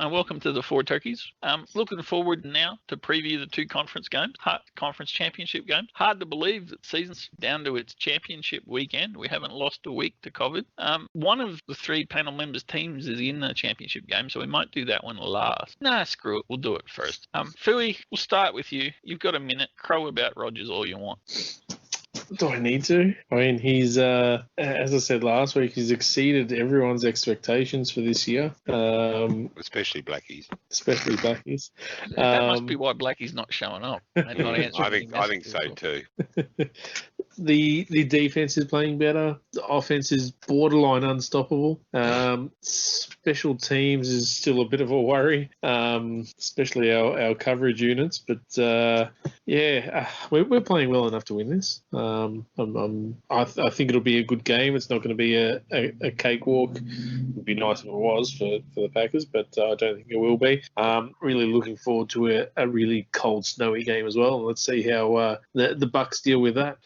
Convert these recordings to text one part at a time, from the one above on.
Welcome to the Four Turkeys. Looking forward now to preview the two conference games, conference championship games. Hard to believe that season's down to its championship weekend. We haven't lost a week to COVID. One of the three panel members' teams is in the championship game, so we might do that one last. Nah, screw it. We'll do it first. Fooey, we'll start with you. You've got a minute. Crow about Rogers all you want. Do I need to? I mean, he's, as I said last week, he's exceeded everyone's expectations for this year. Especially Blackies. That must be why Blackie's not showing up. And not answering I think so too. The defense is playing better. The offense is borderline unstoppable. Special teams is still a bit of a worry, especially our coverage units. But we're playing well enough to win this. I think it'll be a good game. It's not going to be a cakewalk. It'd be nice if it was for the Packers, but I don't think it will be. Really looking forward to a really cold, snowy game as well. Let's see how the Bucks deal with that.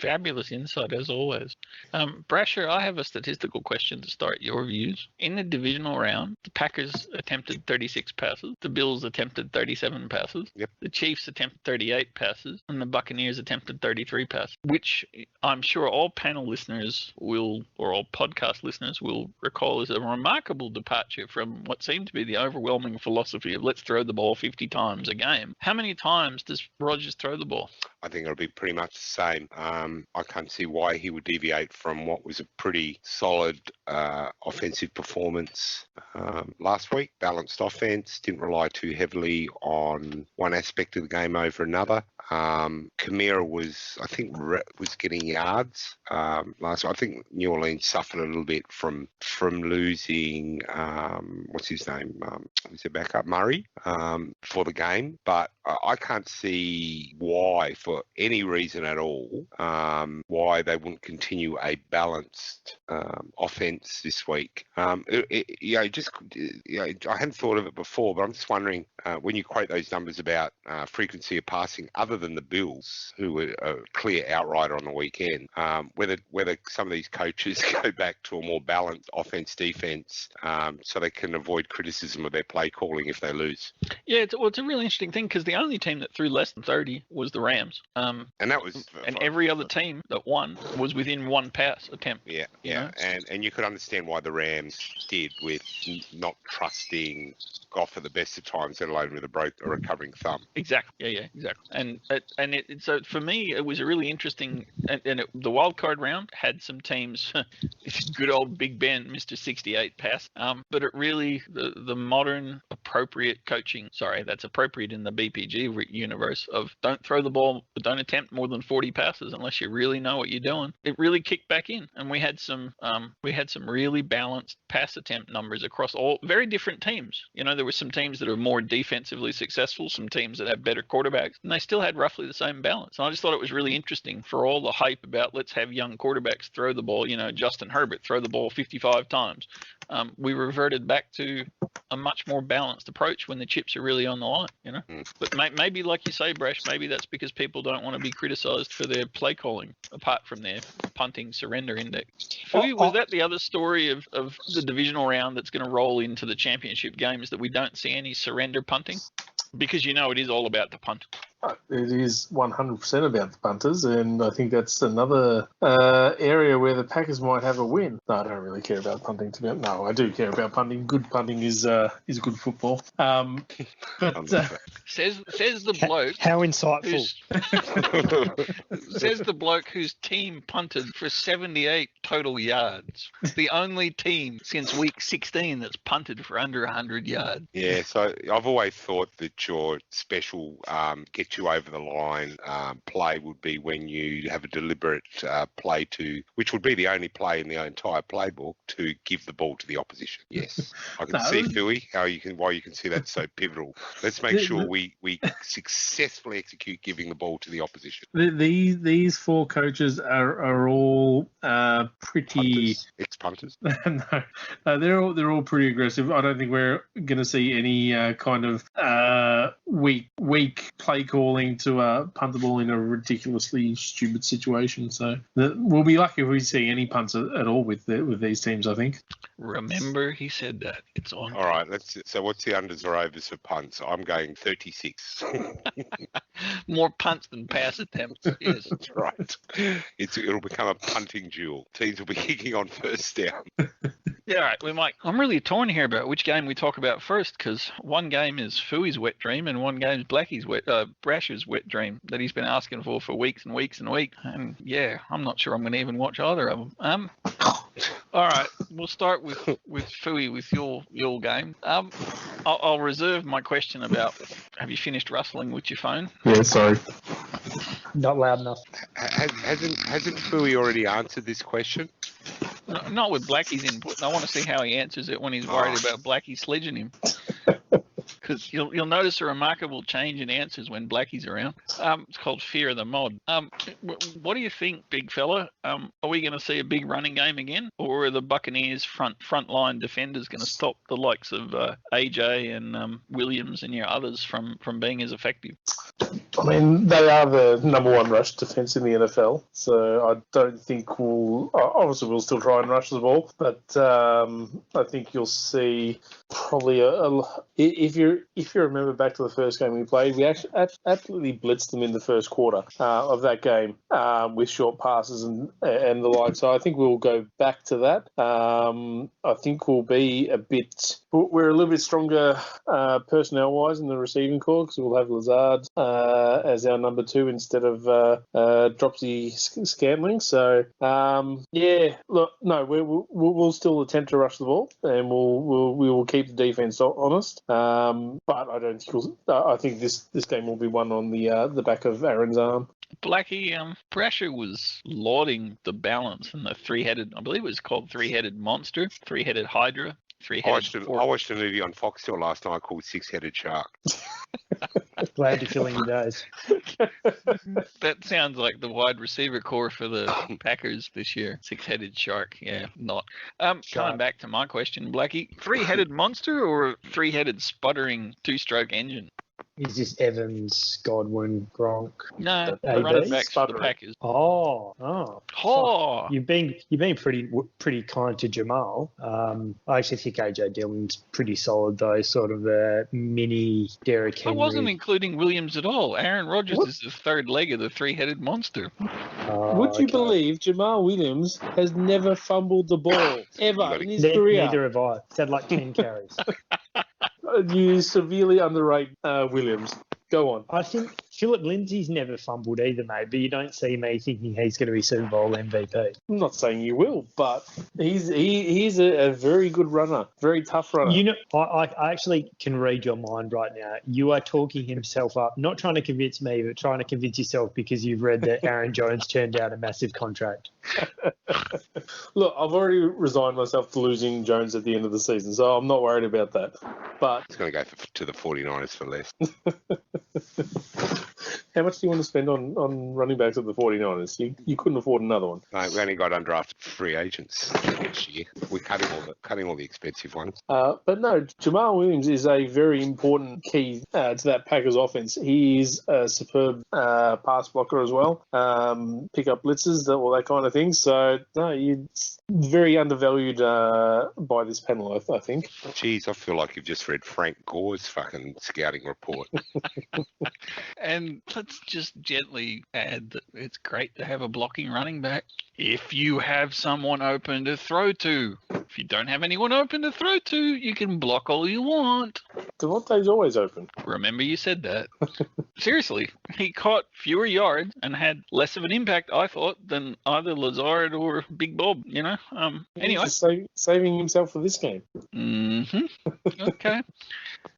Fabulous insight, as always. Brasher, I have a statistical question to start your views. In the divisional round, the Packers attempted 36 passes, the Bills attempted 37 passes, the Chiefs attempted 38 passes, and the Buccaneers attempted 33 passes, which I'm sure all panel listeners or all podcast listeners will recall as a remarkable departure from what seemed to be the overwhelming philosophy of let's throw the ball 50 times a game. How many times does Rodgers throw the ball? I think it'll be pretty much the same. I can't see why he would deviate from what was a pretty solid offensive performance last week. Balanced offense, didn't rely too heavily on one aspect of the game over another. Kamara was getting yards last week. I think New Orleans suffered a little bit from losing what's his name? Who's their backup? Murray for the game, but I can't see why, for any reason at all, why they wouldn't continue a balanced offense this week. I hadn't thought of it before, but I'm just wondering when you quote those numbers about frequency of passing, other than the Bills, who were a clear outrider on the weekend, whether some of these coaches go back to a more balanced offense-defense so they can avoid criticism of their play calling if they lose. Yeah, it's a really interesting thing because the only team that threw less than 30 was the Rams. And that was... And every other team that won was within one pass attempt. Yeah. And you could understand why the Rams did with not trusting Goff at the best of times, let alone with a recovering thumb. Exactly. Yeah, exactly. So for me, it was a really interesting... the wild card round had some teams... good old Big Ben, Mr. 68 pass. But it really... The modern appropriate coaching... Sorry, that's appropriate in the BPG universe of don't throw the ball, but don't attempt more than 40 passes unless you really know what you're doing. It really kicked back in, and we had some really balanced pass attempt numbers across all very different teams. There were some teams that are more defensively successful, some teams that have better quarterbacks, and they still had roughly the same balance. And I just thought it was really interesting for all the hype about let's have young quarterbacks throw the ball. Justin Herbert throw the ball 55 times. We reverted back to a much more balanced approach when the chips are really on the line. But maybe, like you say, Brash, maybe that's because people don't want to be criticised for their play calling, apart from their punting surrender index. Was that the other story of the divisional round that's going to roll into the championship games, that we don't see any surrender punting? Because it is all about the punt. It is 100% about the punters, and I think that's another area where the Packers might have a win. No, I don't really care about punting. No, I do care about punting. Good punting is good football. Says the bloke. How insightful. Says the bloke whose team punted for 78 total yards. It's the only team since week 16 that's punted for under 100 yards. Yeah, so I've always thought that your special get you over the line play would be when you have a deliberate play which would be the only play in the entire playbook, to give the ball to the opposition. Yes, I can see, Philly, why you can see that so pivotal. Let's make sure we successfully execute giving the ball to the opposition. These four coaches are all pretty ex-punters. No, they're all pretty aggressive. I don't think we're going to see any kind of weak play calling to punt the ball in a ridiculously stupid situation. So we'll be lucky if we see any punts at all with these teams, I think. Remember, he said that. It's on. All right, so what's the unders or overs for punts? I'm going 36. More punts than pass attempts. Yes. That's right. It'll become a punting duel. Teams will be kicking on first down. Yeah, all right. We might. I'm really torn here about which game we talk about first, because one game is Fui's wet dream and one game is Brash's wet dream that he's been asking for weeks and weeks and weeks. And yeah, I'm not sure I'm going to even watch either of them. All right, we'll start with Fui with your game. I'll reserve my question about have you finished rustling with your phone? Yeah, sorry. Not loud enough. Hasn't Fui already answered this question? No, not with Blackie's input. I want to see how he answers it when he's worried about Blackie sledging him. Because you'll notice a remarkable change in answers when Blackie's around. It's called Fear of the Mod. What do you think, big fella? Are we going to see a big running game again, or are the Buccaneers front line defenders going to stop the likes of AJ and Williams and your others from being as effective? I mean, they are the number one rush defence in the NFL, so I don't think we'll still try and rush the ball, but I think you'll see probably if you remember back to the first game we played, we actually absolutely blitzed them in the first quarter of that game with short passes and the like. So I think we'll go back to that. I think we'll be we're a little bit stronger personnel wise in the receiving corps, because we'll have Lazard as our number 2 instead of Dropsy Scantling. So we'll still attempt to rush the ball, and we will keep the defense honest. But I think this game will be won on the back of Aaron's arm. Blackie, Brasher was lauding the balance and the three-headed, I believe it was called three-headed monster, three-headed hydra. I watched a movie on Foxtel last night called Six-Headed Shark. Glad you're filling your days. That sounds like the wide receiver core for the Packers this year. Six-headed shark. Yeah, not. Coming back to my question, Blackie, three-headed monster or three-headed sputtering two-stroke engine? Is this Evans, Godwin, Gronk? No, the running backs for the Packers. Oh. You've been pretty kind to Jamal. I actually think AJ Dillon's pretty solid though, sort of a mini Derrick Henry. I wasn't including Williams at all. Aaron Rodgers is the third leg of the three-headed monster. Would you believe Jamal Williams has never fumbled the ball ever in his career? Neither have I. He's had like 10 carries. You severely underrate Williams. Go on. I think Philip Lindsay's never fumbled either, mate, but you don't see me thinking he's going to be Super Bowl MVP. I'm not saying you will, but he's a very good runner, very tough runner. You know, I actually can read your mind right now. You are talking himself up, not trying to convince me, but trying to convince yourself because you've read that Aaron Jones turned down a massive contract. Look, I've already resigned myself to losing Jones at the end of the season, so I'm not worried about that. But it's going to go to the 49ers for less. How much do you want to spend on running backs at the 49ers? You couldn't afford another one. No, we only got undrafted free agents next year. We're cutting all the expensive ones. But no, Jamal Williams is a very important key to that Packers offense. He is a superb pass blocker as well. Pick up blitzes, all that kind of thing. So no, you're very undervalued by this panel, I think. Geez, I feel like you've just read Frank Gore's fucking scouting report. And let's just gently add that it's great to have a blocking running back if you have someone open to throw to. If you don't have anyone open to throw to, you can block all you want. Devontae's always open. Remember you said that. Seriously, he caught fewer yards and had less of an impact, I thought, than either Lazard or Big Bob, you know? Anyway. He's saving himself for this game. Okay.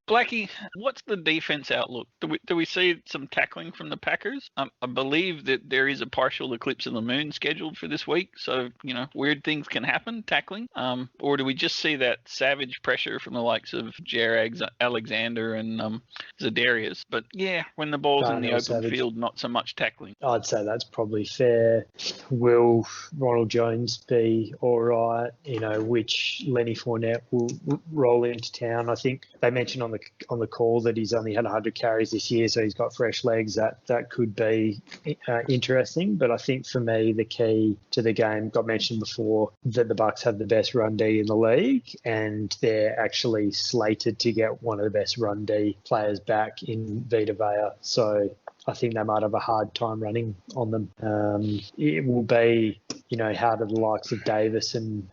Blackie, what's the defense outlook? Do we see some tackling from the Packers? I believe that there is a partial eclipse of the moon scheduled for this week, so, you know, weird things can happen, tackling. Or do we just see that savage pressure from the likes of Jared Alexander and Zadarius? But, yeah, when the ball's in the open field, not so much tackling. I'd say that's probably fair. Will Ronald Jones be all right? You know, which Lenny Fournette will roll into town? I think they mentioned on the the call that he's only had 100 carries this year, so he's got fresh legs. That could be interesting. But I think for me, the key to the game got mentioned before that the Bucks have the best run D in the league, and they're actually slated to get one of the best run D players back in Vita Vea. So I think they might have a hard time running on them. It will be, how do the likes of Davis and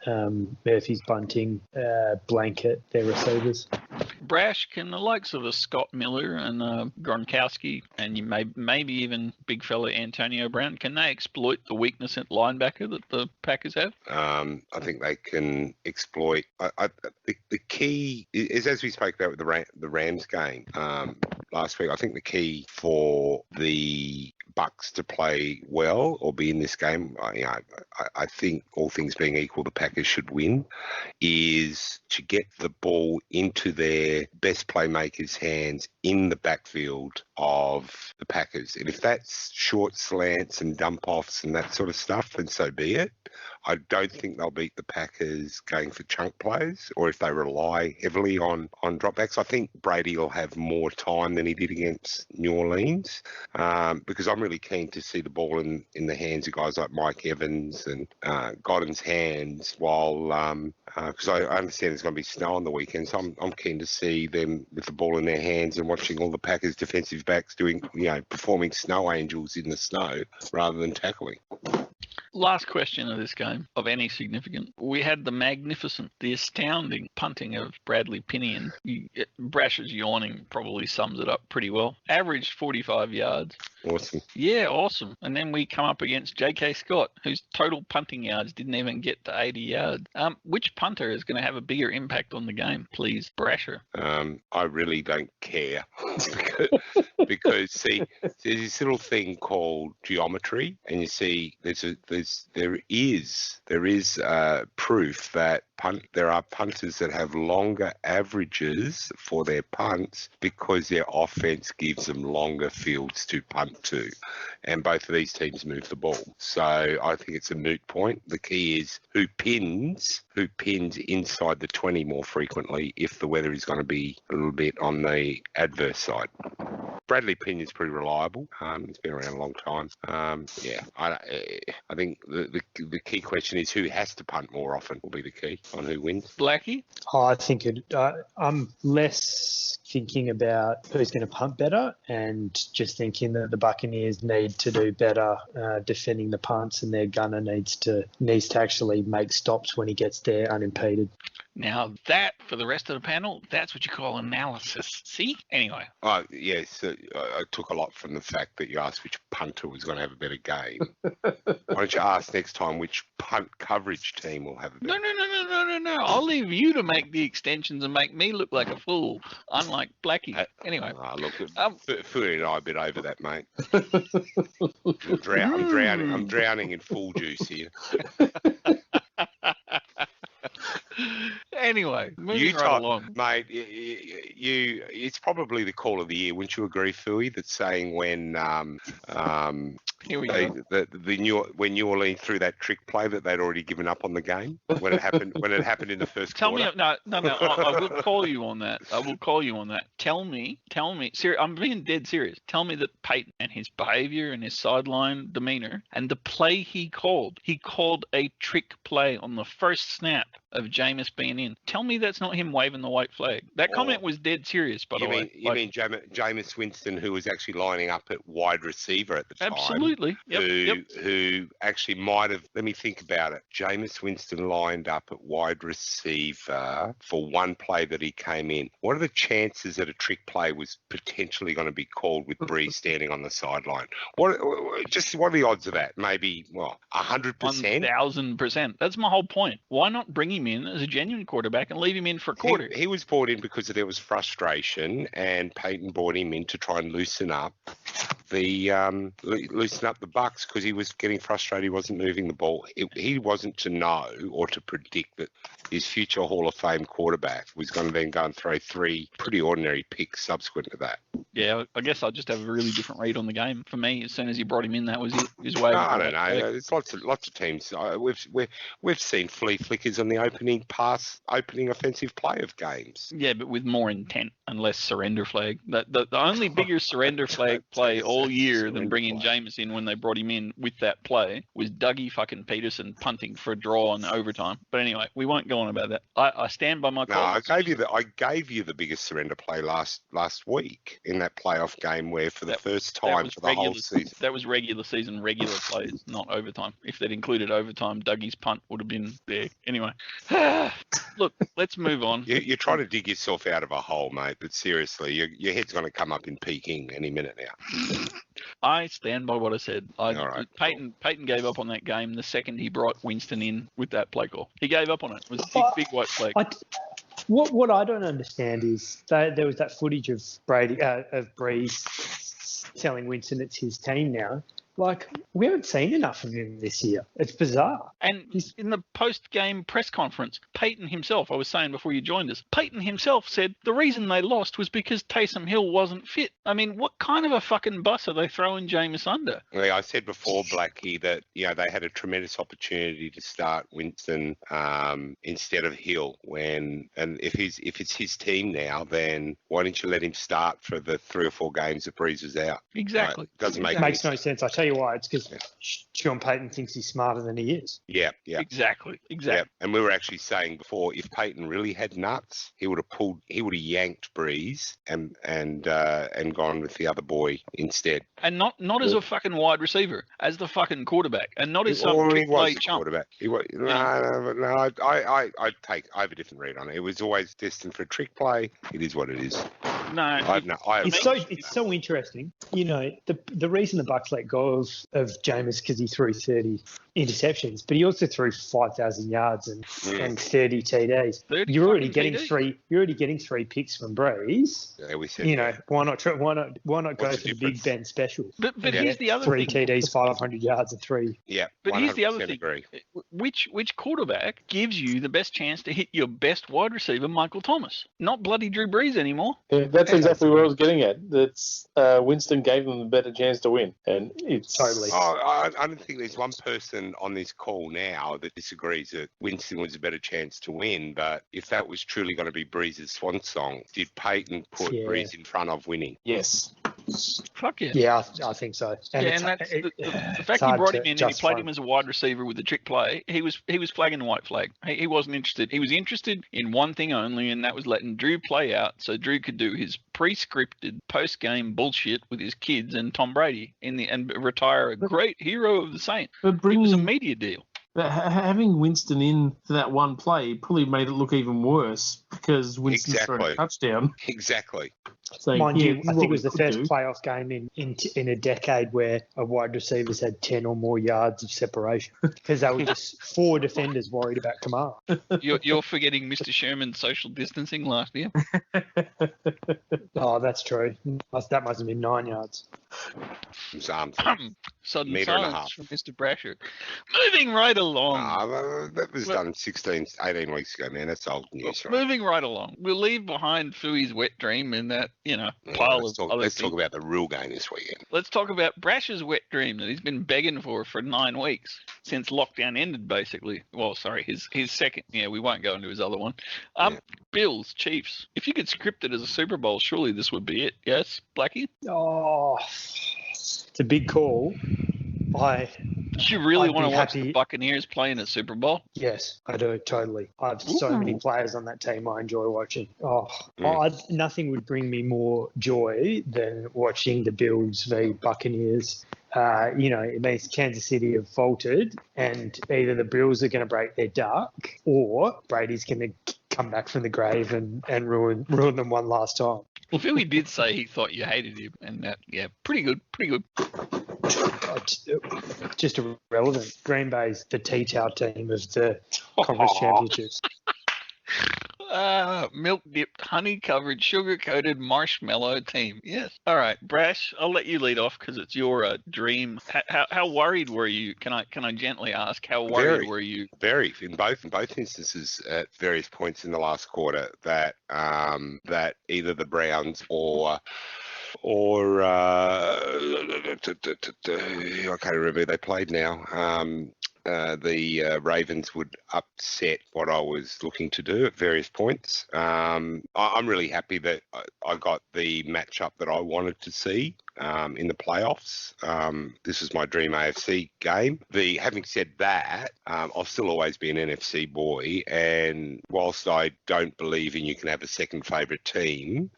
Murphy's Bunting blanket their receivers? Brash, can the likes of a Scott Miller and Gronkowski and maybe even big fella Antonio Brown, can they exploit the weakness at linebacker that the Packers have? I think they can exploit. The key is, as we spoke about with the Rams game last week, I think the key for the Bucks to play well or be in this game, I think all things being equal, the Packers should win, is to get the ball into their best playmakers' hands in the backfield of the Packers. And if that's short slants and dump-offs and that sort of stuff, then so be it. I don't think they'll beat the Packers going for chunk plays, or if they rely heavily on dropbacks. I think Brady will have more time than he did against New Orleans, because I'm really keen to see the ball in the hands of guys like Mike Evans and Godden's hands, while because I understand there's going to be snow on the weekend, so I'm keen to see them with the ball in their hands and watching all the Packers defensive backs doing, performing snow angels in the snow rather than tackling. Last question of this game, of any significance. We had the astounding punting of Bradley Pinion. Brash's yawning probably sums it up pretty well. Averaged 45 yards. Awesome. Yeah, awesome. And then we come up against J.K. Scott, whose total punting yards didn't even get to 80 yards. Which punter is going to have a bigger impact on the game, please, Brasher? I really don't care because see, there's this little thing called geometry, and you see there is proof that there are punters that have longer averages for their punts because their offense gives them longer fields to punt to, and both of these teams move the ball. So I think it's a moot point. The key is who pins inside the 20 more frequently if the weather is going to be a little bit on the adverse side. Bradley Pinion's pretty reliable. He's been around a long time. I think the key question is who has to punt more often will be the key on who wins. Blackie? I think I'm less thinking about who's going to punt better and just thinking that the Buccaneers need to do better defending the punts, and their gunner needs to actually make stops when he gets there unimpeded. Now that, for the rest of the panel, that's what you call analysis. See? Anyway. Yes, I took a lot from the fact that you asked which punter was going to have a better game. Why don't you ask next time which punt coverage team will have a better game? No. I'll leave you to make the extensions and make me look like a fool, unlike Blackie. Anyway. Look, Fui and I are a bit over that, mate. I'm drowning in full juice here. Anyway, moving right along. Mate, it's probably the call of the year. Wouldn't you agree, Fui, that saying when Here we go. When New Orleans threw that trick play that they'd already given up on the game when it happened in the first quarter? No. I will call you on that. Tell me. I'm being dead serious. Tell me that Peyton and his behavior and his sideline demeanor and the play he called a trick play on the first snap of Jameis being in. Tell me that's not him waving the white flag. That comment was dead serious, by the way. You mean Jameis Winston, who was actually lining up at wide receiver at the time? Absolutely. Who actually might have, let me think about it. Jameis Winston lined up at wide receiver for one play that he came in. What are the chances that a trick play was potentially going to be called with Breeze standing on the sideline? What are the odds of that? Maybe, 100%? 1,000%. That's my whole point. Why not bring him in as a genuine quarterback and leave him in for a quarter? He was brought in because there was frustration, and Peyton brought him in to try and loosen up loosen up the Bucks because he was getting frustrated. He wasn't moving the ball. He wasn't to know or to predict that his future Hall of Fame quarterback was going to then go and throw 3 pretty ordinary picks subsequent to that. Yeah, I guess I just have a really different read on the game. For me, as soon as you brought him in, that was his way. I don't know. There's lots of teams. We've seen flea flickers on the opening offensive play of games. Yeah, but with more intent and less surrender flag. The only bigger surrender flag play all year than bringing Jameis in when they brought him in with that play was Dougie fucking Peterson punting for a draw in overtime. But anyway, we won't go on about that. I stand by my call. No, I gave you the biggest surrender play last week in that playoff game where for the first time for the whole season. That was regular season, regular plays, not overtime. If they'd included overtime, Dougie's punt would have been there. Anyway, look, let's move on. You're trying to dig yourself out of a hole, mate, but seriously, your head's going to come up in Peking any minute now. I stand by what I said. Right. Peyton gave up on that game the second he brought Winston in with that play call. He gave up on it. It was a big white flag. What I don't understand is there was that footage of Breeze telling Winston it's his team now. Like, we haven't seen enough of him this year. It's bizarre. And in the post-game press conference, Peyton himself, I was saying before you joined us, Peyton himself said the reason they lost was because Taysom Hill wasn't fit. I mean, what kind of a fucking bus are they throwing Jameis under? I said before, Blackie, that they had a tremendous opportunity to start Winston instead of Hill. And if it's his team now, then why didn't you let him start for the 3 or 4 games that Breeze was out? Exactly. Doesn't make makes no sense. I tell you why. It's because Sean Payton thinks he's smarter than he is. Yeah. Exactly. Yeah. And we were actually saying before, if Payton really had nuts, he would have yanked Breeze and gone with the other boy instead. And not as a fucking wide receiver, as the fucking quarterback, and not as some trick play chump. Quarterback. No. I have a different read on it. It was always destined for a trick play. It is what it is. No, it's so interesting. The reason the Bucks let go of Jameis because he threw 30 interceptions, but he also threw 5,000 yards and 30 TDs. You're already getting three picks from Breeze. Yeah, we said. Why not go for the Big Ben special? But here's the other 3 thing. TDs, 500 yards, and 3. Yeah. But here's the other thing. Agree. Which quarterback gives you the best chance to hit your best wide receiver, Michael Thomas? Not bloody Drew Brees anymore. Yeah, that's exactly what I was getting at. That's Winston gave them a better chance to win, and it's totally. I don't think there's one person on this call now that disagrees that Winston was a better chance to win. But if that was truly going to be Breeze's swan song, did Peyton put Breeze in front of winning? Yes. Fuck yeah. Yeah, I think so. And that's the fact he brought him in and he played him as a wide receiver with the trick play. He was flagging the white flag. He wasn't interested. He was interested in one thing only, and that was letting Drew play out so Drew could do his pre-scripted post-game bullshit with his kids and Tom Brady and retire a great hero of the Saints. It was a media deal. But having Winston in for that one play probably made it look even worse because Winston threw a touchdown. Exactly. So, mind you, I think it was the first playoff game in a decade where a wide receiver's had 10 or more yards of separation because they were just 4 defenders worried about Kamara. You're forgetting Mr. Sherman's social distancing last year. Oh, that's true. That must have been 9 yards. Sudden metre silence and a half from Mr. Brasher. Moving right along. That was done 18 weeks ago, man. That's old news. Right? Moving right along. We'll leave behind Fui's wet dream in that, pile let's of other Let's things. talk about the real game this weekend. Let's talk about Brasher's wet dream that he's been begging for 9 weeks since lockdown ended, basically. Well, sorry, his second. Yeah, we won't go into his other one. Bills, Chiefs. If you could script it as a Super Bowl, surely this would be it. Yes, Blackie? Oh, it's a big call. Do you really want to watch the Buccaneers play in a Super Bowl? Yes, I do, totally. I have so many players on that team I enjoy watching. Nothing would bring me more joy than watching the Bills v Buccaneers. It means Kansas City have faltered and either the Bills are going to break their duck or Brady's going to come back from the grave and ruin them one last time. Well, Philly did say he thought you hated him, and that, pretty good. Just irrelevant. Green Bay's the tea towel team of the conference championships. Milk dipped, honey covered, sugar coated marshmallow team. Yes. All right, Brash. I'll let you lead off because it's your dream. How worried were you? Can I gently ask? How worried were you? Very in both instances at various points in the last quarter that that either the Browns or I can't remember who they played now. The Ravens would upset what I was looking to do at various points. I'm really happy that I got the matchup that I wanted to see in the playoffs. This is my dream AFC game. Having said that, I'll still always be an NFC boy, and whilst I don't believe in you can have a second favourite team,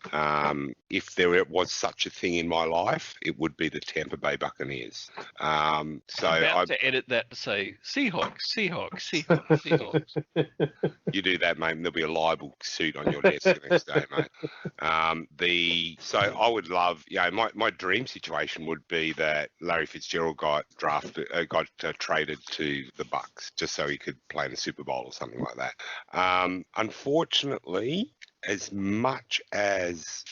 if there was such a thing in my life, it would be the Tampa Bay Buccaneers. I'm about to edit that to say Seahawks. You do that, mate, and there'll be a libel suit on your desk the next day, mate. So I would love, my dream situation would be that Larry Fitzgerald got traded to the Bucks just so he could play in the Super Bowl or something like that. Unfortunately, as much as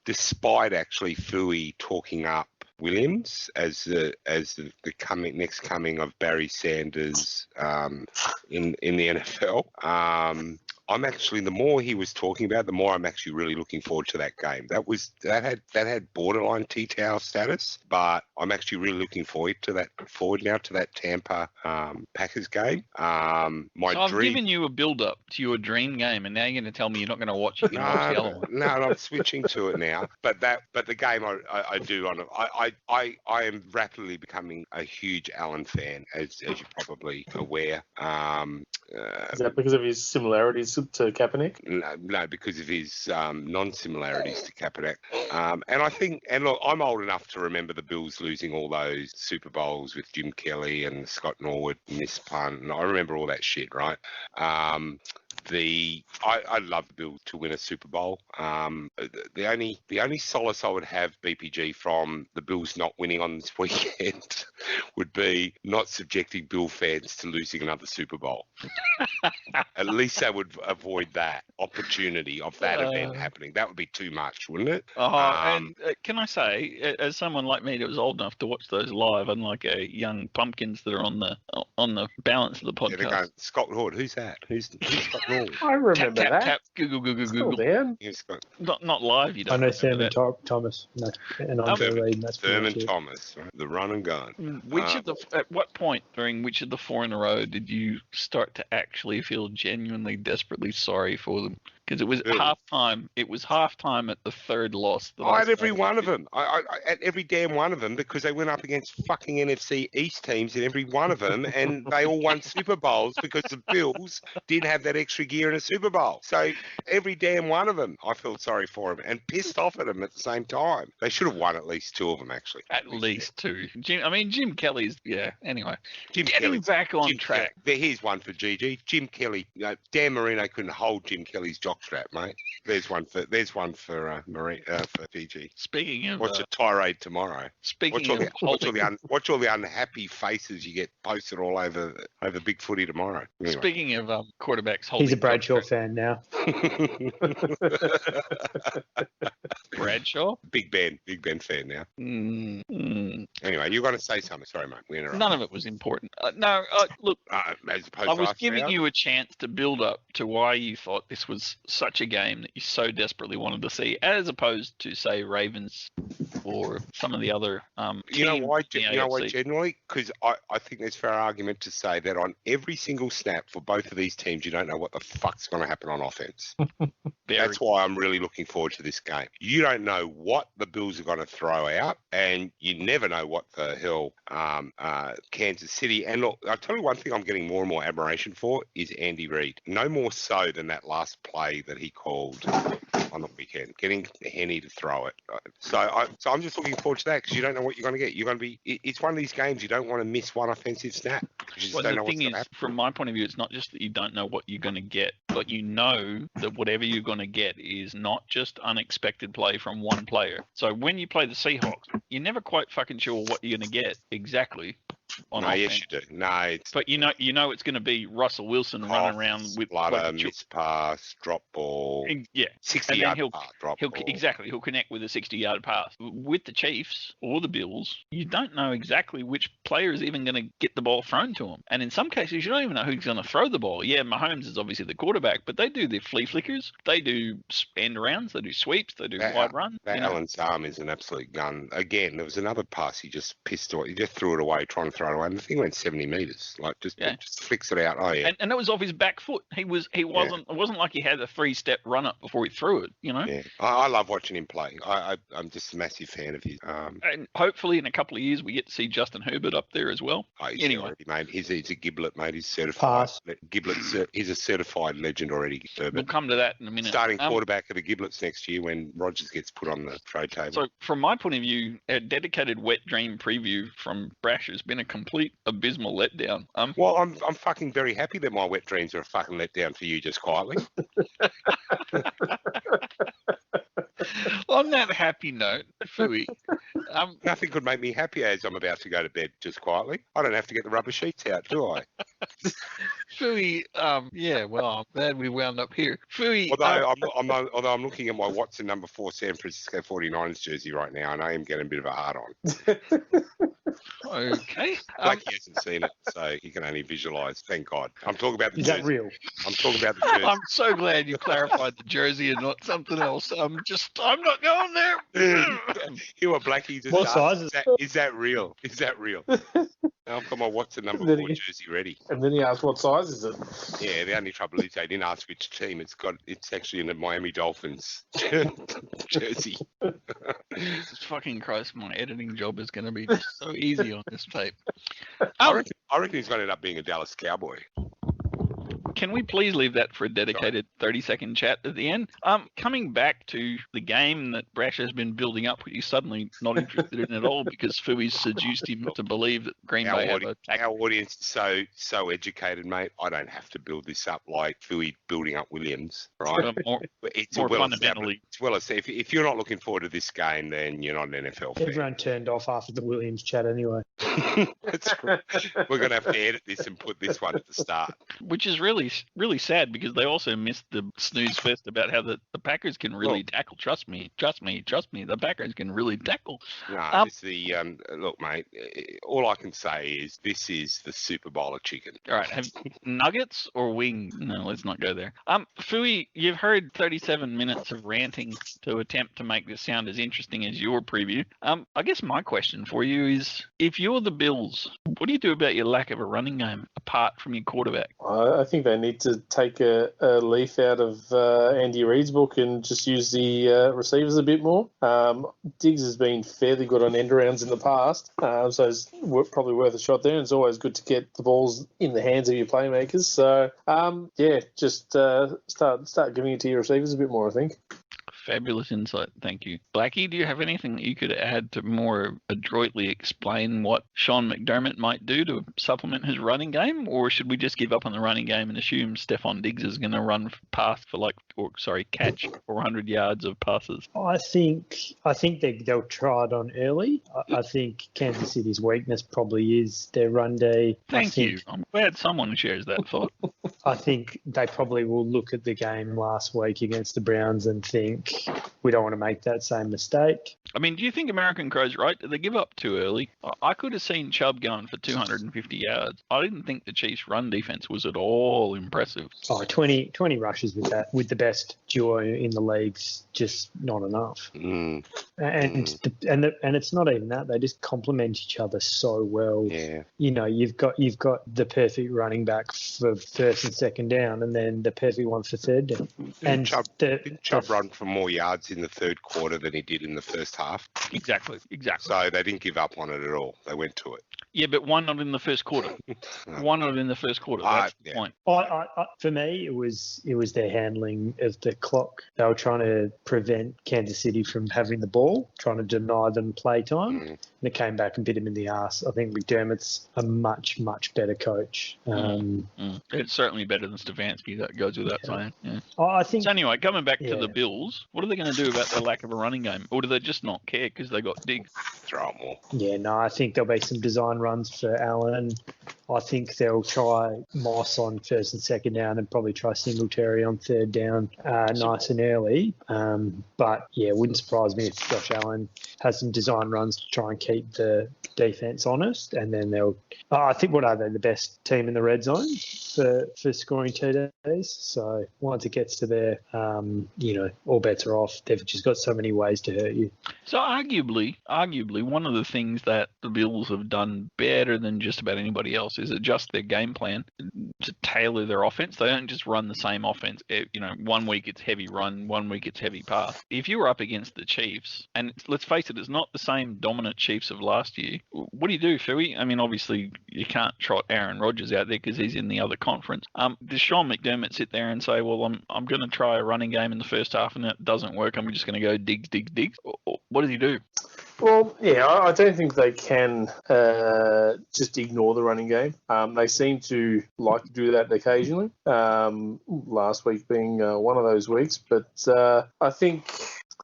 despite actually Fui talking up Williams as the next coming of Barry Sanders in the NFL, I'm actually, the more he was talking about, the more I'm actually really looking forward to that game. That had borderline T-Towel status, but I'm actually really looking forward now to that Tampa Packers game. I've given you a build-up to your dream game, and now you're going to tell me you're not going to watch it. No, I'm switching to it now. But the game I do on it. I am rapidly becoming a huge Allen fan, as you're probably aware. Is that because of his similarities to Kaepernick? No, because of his non-similarities to Kaepernick. And look, I'm old enough to remember the Bills losing all those Super Bowls with Jim Kelly and Scott Norwood missed punt. And I remember all that shit, right? I'd love the Bills to win a Super Bowl. The only solace I would have, BPG, from the Bills not winning on this weekend would be not subjecting Bill fans to losing another Super Bowl. At least they would avoid that opportunity of that event happening. That would be too much, wouldn't it? And can I say, as someone like me that was old enough to watch those live, unlike young pumpkins that are on the balance of the podcast. Yeah, going, Scott Lord, who's that? Who's Scott Lord? I remember tap, that. Tap, Google. Dan. Not live. You don't. I know Thurman Thomas. No, and Andre Reed. That's Thurman Thomas, right? The run and gun. At what point during which of the four in a row did you start to actually feel genuinely, desperately sorry for them? Because it was halftime. It was halftime at the third loss. I had every one of them. I had every damn one of them because they went up against fucking NFC East teams in every one of them, and they all won Super Bowls because the Bills didn't have that extra gear in a Super Bowl. So every damn one of them, I felt sorry for them and pissed off at them at the same time. They should have won at least two of them, actually. At least two. Jim Kelly's, anyway. Getting back on track. Here's one for GG. Jim Kelly, Dan Marino couldn't hold Jim Kelly's jockstrap, mate. There's one for GG. Speaking of, watch a tirade tomorrow. Watch all the unhappy faces you get posted all over Big Footy tomorrow. Anyway. Speaking of quarterbacks holding, he's a Bradshaw fan now. Bradshaw, Big Ben fan now. Anyway, you're going to say something. Sorry, mate. None of it was important. Look, I was giving you a chance to build up to why you thought this was such a game that you so desperately wanted to see, as opposed to, say, Ravens or some of the other You know why generally? Because I think there's fair argument to say that on every single snap for both of these teams, you don't know what the fuck's going to happen on offense. That's why I'm really looking forward to this game. You don't know what the Bills are going to throw out, and you never know what the hell Kansas City. And look, I'll tell you one thing I'm getting more and more admiration for is Andy Reid. No more so than that last play that he called on the weekend, getting Henny to throw it. So I'm just looking forward to that because you don't know what you're going to get. You're going to be. It's one of these games you don't want to miss one offensive snap. Well, the thing is, from my point of view, it's not just that you don't know what you're going to get, but you know that whatever you're going to get is not just unexpected play from one player. So when you play the Seahawks, you're never quite fucking sure what you're going to get exactly. on No, offense. yes, you do. No, it's But you know it's going to be Russell Wilson running around with flutter, like, miss pass, drop ball, yeah, 60-yard pass, drop ball. He'll connect with a 60-yard pass. With the Chiefs or the Bills, you don't know exactly which player is even going to get the ball thrown to him. And in some cases, you don't even know who's going to throw the ball. Yeah, Mahomes is obviously the quarterback, but they do their flea flickers. They do end arounds. They do sweeps. They do wide runs. That Allen's arm is an absolute gun. Again, there was another pass he just pissed away. He just threw it away, trying to throw it away. And the thing went 70 metres. Like, just flicks it out. Oh, yeah. And it was off his back foot. It wasn't like he had a 3-step run up before he threw it, you know? Yeah. I love watching him play. I'm just a massive fan of his. And hopefully in a couple of years we get to see Justin Herbert up there as well. He's already, mate. He's a Giblet, mate. He's certified. He's a certified legend already, Herbert. We'll come to that in a minute. Starting quarterback of the Giblets next year when Rodgers gets put on the trade table. So from my point of view, a dedicated wet dream preview from Brash has been a complete abysmal letdown. Well, I'm fucking very happy that my wet dreams are a fucking letdown for you, just quietly. On that happy note, Fooey, nothing could make me happier as I'm about to go to bed, just quietly. I don't have to get the rubber sheets out, do I? Fooey, well, I'm glad we wound up here. Fooey, although I'm looking at my Watson number 4 San Francisco 49ers jersey right now, and I am getting a bit of a hard on. Okay. Blackie hasn't seen it, so he can only visualise. Thank God. I'm talking about the jersey. Is that real? I'm talking about the jersey. I'm so glad you clarified the jersey and not something else. I'm not going there. You are Blackie. Just what size is that real? Is that real? I've got my Watson number 4 jersey ready. And then he asked, what size is it? Yeah, the only trouble is they didn't ask which team. It's actually in the Miami Dolphins jersey. Jesus fucking Christ, my editing job is going to be just so easy on this tape. I reckon he's going to end up being a Dallas Cowboy. Can we please leave that for a dedicated 30-second chat at the end? Coming back to the game that Brash has been building up, which he's suddenly not interested in at all because Fooey's seduced him to believe that Green Bay have a Our audience is so educated, mate. I don't have to build this up like Fooey building up Williams, right? It's more well fundamentally. It's well established. If you're not looking forward to this game, then you're not an NFL fan. Everyone turned off after the Williams chat anyway. That's right. We're going to have to edit this and put this one at the start. Which is really sad because they also missed the snooze fest about how the Packers can really tackle. Trust me. The Packers can really tackle. No, look, mate. All I can say is this is the Super Bowl of chicken. All right, have nuggets or wing? No, let's not go there. Fooey, you've heard 37 minutes of ranting to attempt to make this sound as interesting as your preview. I guess my question for you is, if you're the Bills, what do you do about your lack of a running game apart from your quarterback? I think they need to take a leaf out of Andy Reid's book and just use the receivers a bit more. Diggs has been fairly good on end rounds in the past, so it's probably worth a shot there. And it's always good to get the balls in the hands of your playmakers. So, just start giving it to your receivers a bit more, I think. Fabulous insight. Thank you. Blackie, do you have anything that you could add to more adroitly explain what Sean McDermott might do to supplement his running game? Or should we just give up on the running game and assume Stephon Diggs is going to catch 400 yards of passes? I think they'll try it on early. I think Kansas City's weakness probably is their run D. Thank you. I'm glad someone shares that thought. I think they probably will look at the game last week against the Browns and think, we don't want to make that same mistake. I mean, do you think American Crow's right? Did they give up too early? I could have seen Chubb going for 250 yards. I didn't think the Chiefs' run defense was at all impressive. 20 rushes with the best duo in the league's just not enough. And it's not even that. They just complement each other so well. Yeah. You know, you've got the perfect running back for first and second down, and then the perfect one for third down. And Chubb run for more yards in the third quarter than he did in the first half. Exactly. So they didn't give up on it at all. They went to it. Yeah, but why not in the first quarter? Why not in the first quarter? That's the point. For me, it was their handling of the clock. They were trying to prevent Kansas City from having the ball, trying to deny them play time. and it came back and bit him in the ass. I think McDermott's a much, much better coach. It's certainly better than Stefanski. That goes without saying. Yeah. I think. So anyway, coming back to Yeah. the Bills, what are they going to do about the lack of a running game, or do they just not care because they got Diggs? Throw it more. Yeah, no, I think there'll be some design runs for Allen. I think they'll try Moss on first and second down and probably try Singletary on third down nice and early. But, yeah, it wouldn't surprise me if Josh Allen has some design runs to try and keep the defense honest. And then they'll I think, what are they, the best team in the red zone for scoring TDs? So once it gets to there, all bets are off. They've just got so many ways to hurt you. So arguably, one of the things that the Bills have done better than just about anybody else is adjust their game plan to tailor their offense. They don't just run the same offense. 1 week it's heavy run, 1 week it's heavy pass. If you were up against the Chiefs, and let's face it, it's not the same dominant Chiefs of last year, what do you do, Philly? I mean, obviously, you can't trot Aaron Rodgers out there because he's in the other conference. Does Sean McDermott sit there and say, well, I'm going to try a running game in the first half and it doesn't work, I'm just going to go Diggs? Or what does he do? Well, yeah, I don't think they can just ignore the running game. They seem to like to do that occasionally, last week being one of those weeks. But I think,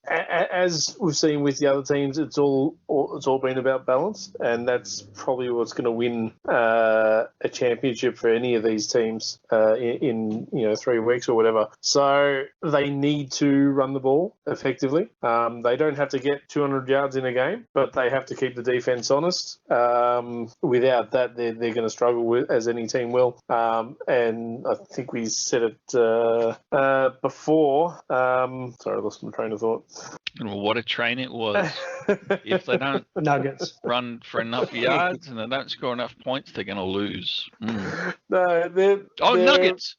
as we've seen with the other teams, it's all been about balance, and that's probably what's going to win a championship for any of these teams in 3 weeks or whatever. So they need to run the ball effectively. They don't have to get 200 yards in a game, but they have to keep the defense honest. Without that, they're going to struggle as any team will. And I think we said it before. Sorry, I lost my train of thought. Well, what a train it was. If they don't Nuggets run for enough yards and they don't score enough points, they're going to lose. No, they're Nuggets.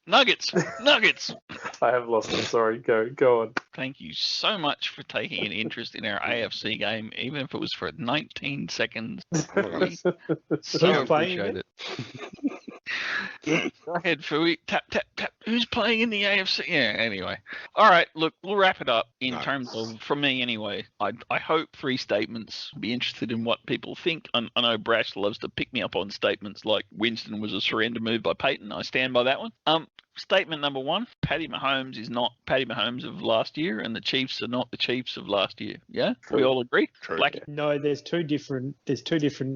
I have lost them. Sorry, go on. Thank you so much for taking an interest in our AFC game, even if it was for 19 seconds. So appreciate it. Go ahead, Fui. Tap, tap, tap. Who's playing in the AFC? Yeah, anyway. All right, look, we'll wrap it up in terms of, from me anyway, I hope 3 statements. Be interested in what people think. I know Brash loves to pick me up on statements like Winston was a surrender move by Peyton. I stand by that one. Statement number 1, Patty Mahomes is not Patty Mahomes of last year, and the Chiefs are not the Chiefs of last year. Yeah? True. We all agree? True. No, there's two different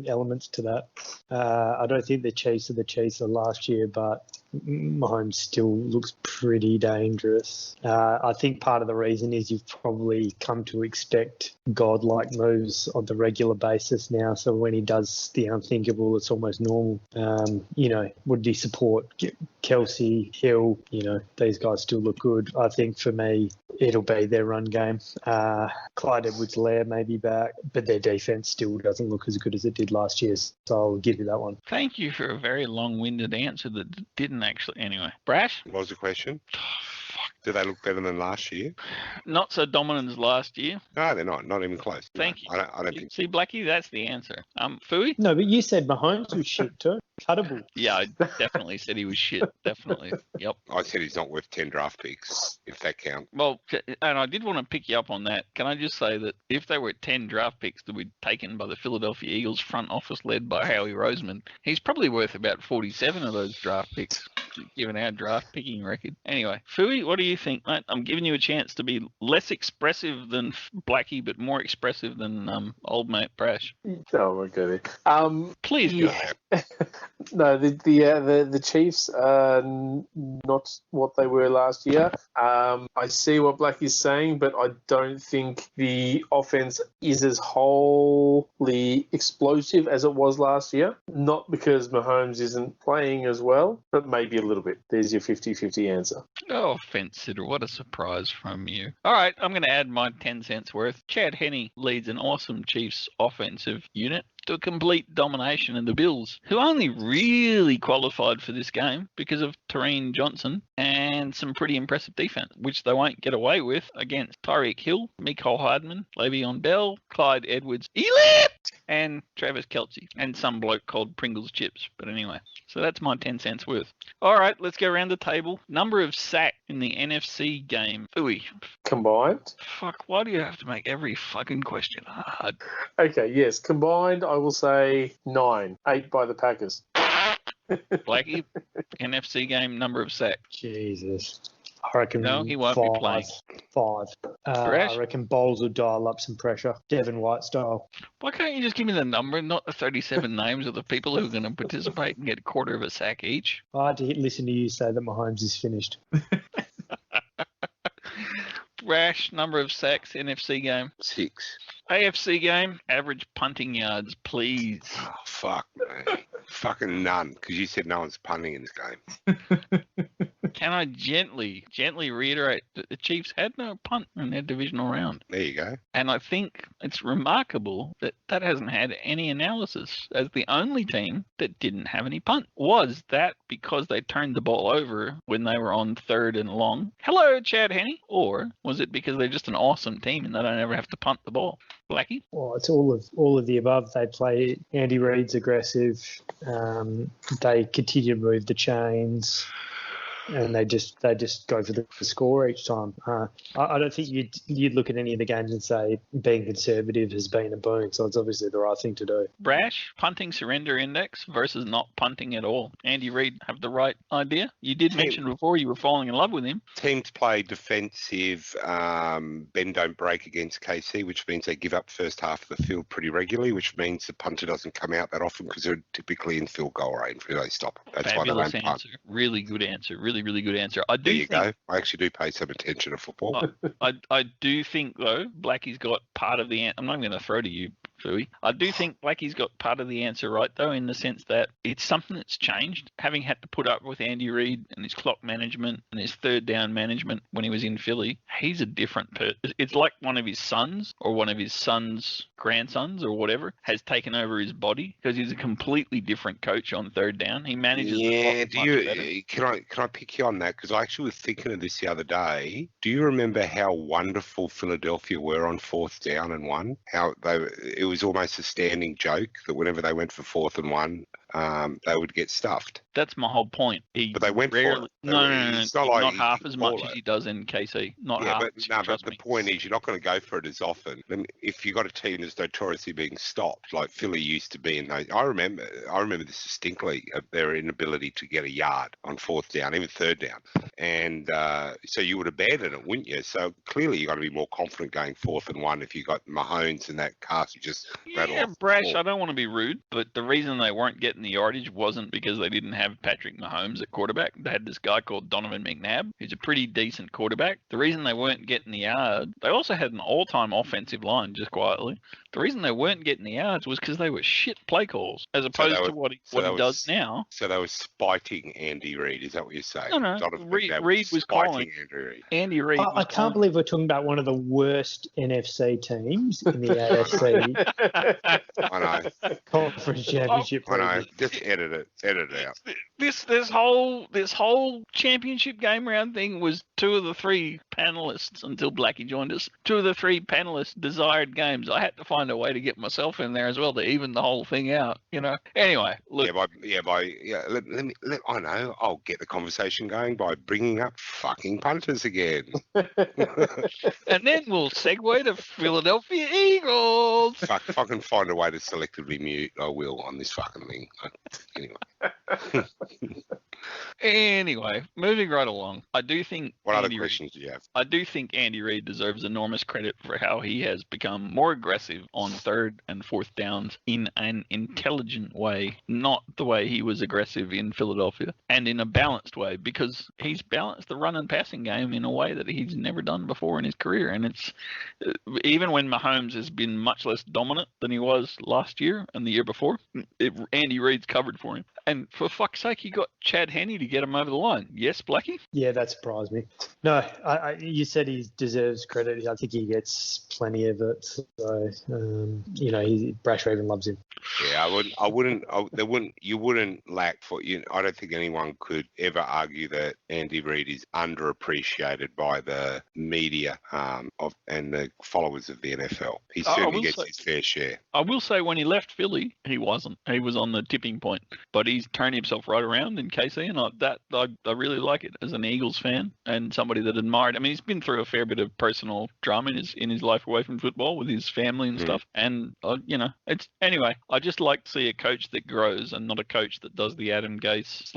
elements to that. I don't think the Chiefs are the Chiefs of last year, but Mahomes still looks pretty dangerous. I think part of the reason is you've probably come to expect godlike moves on the regular basis now. So when he does the unthinkable, it's almost normal. Would he support Kelsey, Hill? These guys still look good. I think for me, it'll be their run game. Clyde Edwards-Helaire may be back, but their defense still doesn't look as good as it did last year. So I'll give you that one. Thank you for a very long-winded answer that didn't actually... Anyway. Brash? What was the question? Oh, fuck. Do they look better than last year? Not so dominant as last year. No, they're not. Not even close. Thank you. I don't think so. See, Blackie, that's the answer. Fui? No, but you said Mahomes was shit too. Cuttable. Yeah, I definitely said he was shit. Definitely. Yep. I said he's not worth 10 draft picks, if that counts. Well, and I did want to pick you up on that. Can I just say that if they were 10 draft picks that we'd taken by the Philadelphia Eagles front office led by Howie Roseman, he's probably worth about 47 of those draft picks, given our draft picking record. Anyway, Fui, what do you think, mate? I'm giving you a chance to be less expressive than Blackie, but more expressive than old mate Brash. Oh my goodness. Please go. Yeah. No, the Chiefs are not what they were last year. I see what Blackie's saying, but I don't think the offense is as wholly explosive as it was last year. Not because Mahomes isn't playing as well, but maybe a little bit. There's your 50-50 answer. Oh, fence sitter, what a surprise from you. All right, I'm going to add my 10 cents worth. Chad Henne leads an awesome Chiefs offensive unit to a complete domination of the Bills, who only really qualified for this game because of Tareen Johnson and some pretty impressive defense, which they won't get away with against Tyreek Hill, Mecole Hardman, Le'Veon Bell, Clyde Edwards-Helaire, and Travis Kelce, and some bloke called Pringles Chips. But anyway, so that's my 10 cents worth. All right, let's go around the table. Number of sacks in the NFC game. Ooh, Combined? fuck, why do you have to make every fucking question hard? Okay, yes. Combined, I will say 9. 8 by the Packers. Blackie, NFC game, number of sacks. Jesus. I reckon No, he won't be playing. 5. Fresh? I reckon Bowles will dial up some pressure. Devin White style. Why can't you just give me the number, not the 37 names of the people who are going to participate and get a quarter of a sack each? I had to listen to you say that Mahomes is finished. Rash, number of sacks, NFC game. 6. AFC game, average punting yards, please. Oh, fuck, man. Fucking none, because you said no one's punting in this game. Can I gently reiterate that the Chiefs had no punt in their divisional round? There you go. And I think it's remarkable that that hasn't had any analysis, as the only team that didn't have any punt. Was that because they turned the ball over when they were on 3rd and long? Hello, Chad Henne. Or was it because they're just an awesome team and they don't ever have to punt the ball? Blackie? Well, it's all of the above. They play Andy Reid's aggressive. They continue to move the chains. And they just go for the score each time. I don't think you'd look at any of the games and say being conservative has been a boon. So it's obviously the right thing to do. Brash, punting surrender index versus not punting at all. Andy Reid have the right idea. You did mention before you were falling in love with him. Teams play defensive, bend don't break against KC, which means they give up first half of the field pretty regularly, which means the punter doesn't come out that often because they're typically in field goal range where they stop. That's Fabulous why they don't answer. punt. Really good answer. Really good answer. There you go. I actually do pay some attention to football. I do think, though, Blackie's got part of the answer. I'm not going to throw to you, Fooey. I do think Blackie's got part of the answer right, though, in the sense that it's something that's changed. Having had to put up with Andy Reid and his clock management and his third down management when he was in Philly, he's a different person. It's like one of his sons or one of his sons' grandsons or whatever has taken over his body because he's a completely different coach on third down. He manages the clock much better. Can I pick you on that? Because I actually was thinking of this the other day. Do you remember how wonderful Philadelphia were on 4th down and 1? How it was almost a standing joke that whenever they went for 4th and 1, they would get stuffed. That's my whole point. But they went for it. No. It's not half as much as he does in KC. Not half. But the point is, you're not going to go for it as often. If you've got a team that's notoriously being stopped, like Philly used to be in those. I remember this distinctly, their inability to get a yard on 4th down, even 3rd down. And so you would abandon it, wouldn't you? So clearly you've got to be more confident going 4th and 1 if you've got Mahomes and that cast who just rattle off. Brash, I don't want to be rude, but the reason they weren't getting the yardage wasn't because they didn't have Patrick Mahomes at quarterback. They had this guy called Donovan McNabb, who's a pretty decent quarterback. The reason they weren't getting the yard, they also had an all-time offensive line, just quietly. The reason they weren't getting the yards was because they were shit play calls, as opposed to what he does now. So they were spiting Andy Reid, is that what you're saying? No. Reid was calling. Andy Reid. I can't believe we're talking about one of the worst NFC teams in the AFC. I know. Conference Championship. I know. Just edit it out. This whole championship game round thing was 2 of the 3 panelists until Blackie joined us. 2 of the 3 panelists desired games. I had to find a way to get myself in there as well to even the whole thing out. Anyway, look. I know. I'll get the conversation going by bringing up fucking punters again. And then we'll segue to Philadelphia Eagles. If I can find a way to selectively mute, I will on this fucking thing. Anyway, moving right along. I do think. What other questions do you have? I do think Andy Reid deserves enormous credit for how he has become more aggressive on 3rd and 4th downs in an intelligent way, not the way he was aggressive in Philadelphia, and in a balanced way, because he's balanced the run and passing game in a way that he's never done before in his career. And it's even when Mahomes has been much less dominant than he was last year and the year before, Andy Reid's covered for him. And for fuck's sake, he got Chad Chad Henne to get him over the line. Yes, Blackie? Yeah, that surprised me. No, you said he deserves credit. I think he gets plenty of it. So, Brasher even loves him. Yeah, you wouldn't lack for you. I don't think anyone could ever argue that Andy Reid is underappreciated by the media and the followers of the NFL. He certainly gets his fair share. I will say when he left Philly, he wasn't. He was on the tipping point, but he's turned himself right around in KC, and I really like it as an Eagles fan and somebody that admired. I mean, he's been through a fair bit of personal drama in his life away from football with his family and stuff, and it's anyway. I just like to see a coach that grows and not a coach that does the Adam Gase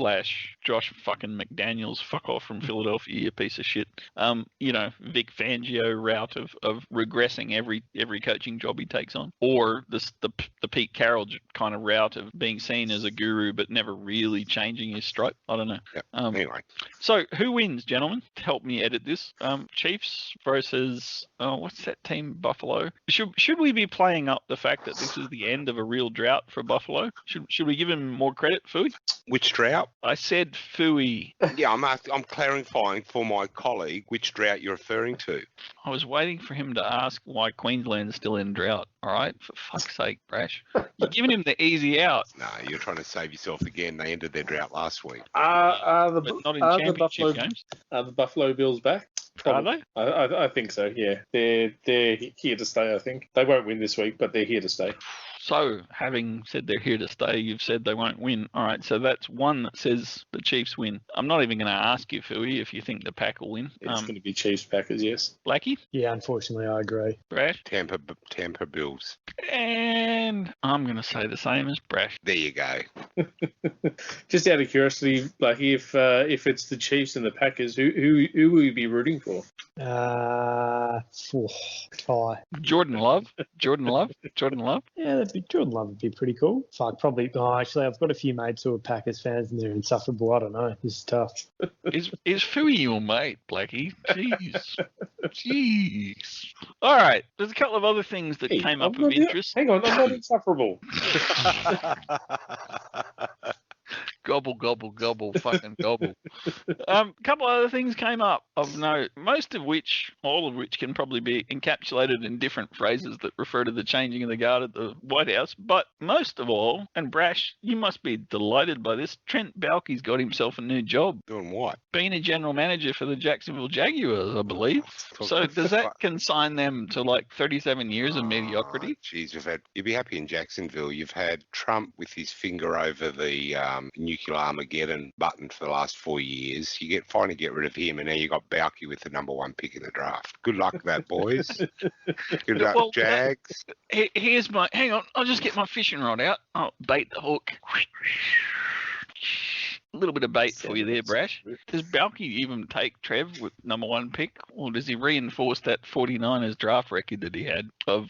/ Josh fucking McDaniels fuck off from Philadelphia, you piece of shit. Vic Fangio route of regressing every coaching job he takes on, or the Pete Carroll kind of route of being seen as a guru but never really changing his stripe. I don't know. Yep. Anyway, so who wins, gentlemen? Help me edit this. Chiefs versus what's that team? Buffalo. Should we be playing up the fact that this is the end of a real drought for Buffalo? Should we give him more credit, Fooey? Which drought? I said Fooey. Yeah, I'm clarifying for my colleague which drought you're referring to. I was waiting for him to ask why Queensland's still in drought. All right, for fuck's sake, Brash. You're giving him the easy out. No, you're trying to save yourself again. They ended their drought last week. But not in championship games. Are the Buffalo Bills back? Are they? I think so, yeah. They're here to stay, I think. They won't win this week, but they're here to stay. So, having said they're here to stay, you've said they won't win. All right, so that's one that says the Chiefs win. I'm not even going to ask you, Fooey, if you think the Pack will win. It's going to be Chiefs-Packers, yes. Blackie? Yeah, unfortunately, I agree. Brash? Tampa Bills. And I'm going to say the same as Brash. There you go. Just out of curiosity, Blackie, if it's the Chiefs and the Packers, who will you be rooting for? Tie. Jordan Love? Yeah, Jordan Love would be pretty cool. Fuck, probably. Oh, actually, I've got a few mates who are Packers fans and they're insufferable. I don't know. This is tough. Is Fooey your mate, Blackie? Jeez. All right. There's a couple of other things that came up of interest. Hang on, I'm not insufferable. Gobble, gobble, gobble, fucking gobble. A couple of other things came up of note, all of which can probably be encapsulated in different phrases that refer to the changing of the guard at the White House. But most of all, and Brash, you must be delighted by this, Trent Baalke's got himself a new job. Doing what? Being a general manager for the Jacksonville Jaguars, I believe. So does that consign them to like 37 years of mediocrity? Geez, you'd be happy in Jacksonville. You've had Trump with his finger over the nuclear Armageddon button for the last 4 years. You finally get rid of him, and now you got Baalke with the number one pick in the draft. Good luck with that, boys. Good luck, Jags. Here's my. Hang on, I'll just get my fishing rod out. I'll bait the hook. A little bit of bait for you there, Brash. Does Baalke even take Trev with number one pick, or does he reinforce that 49ers draft record that he had of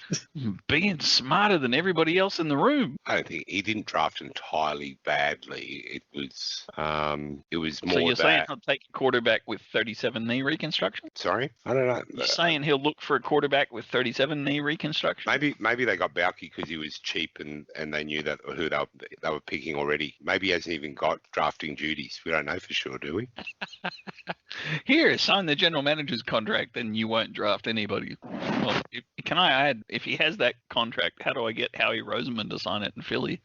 being smarter than everybody else in the room? I don't think he didn't draft entirely badly. It was more. So you're saying he'll take a quarterback with 37 knee reconstruction? Sorry, I don't know. You're saying he'll look for a quarterback with 37 knee reconstruction? Maybe they got Baalke because he was cheap and they knew that who they were picking already. Maybe he hasn't even got drafting duties. We don't know for sure, do we? Here, sign the general manager's contract, then you won't draft anybody. Well, can I add, if he has that contract, how do I get Howie Roseman to sign it in Philly?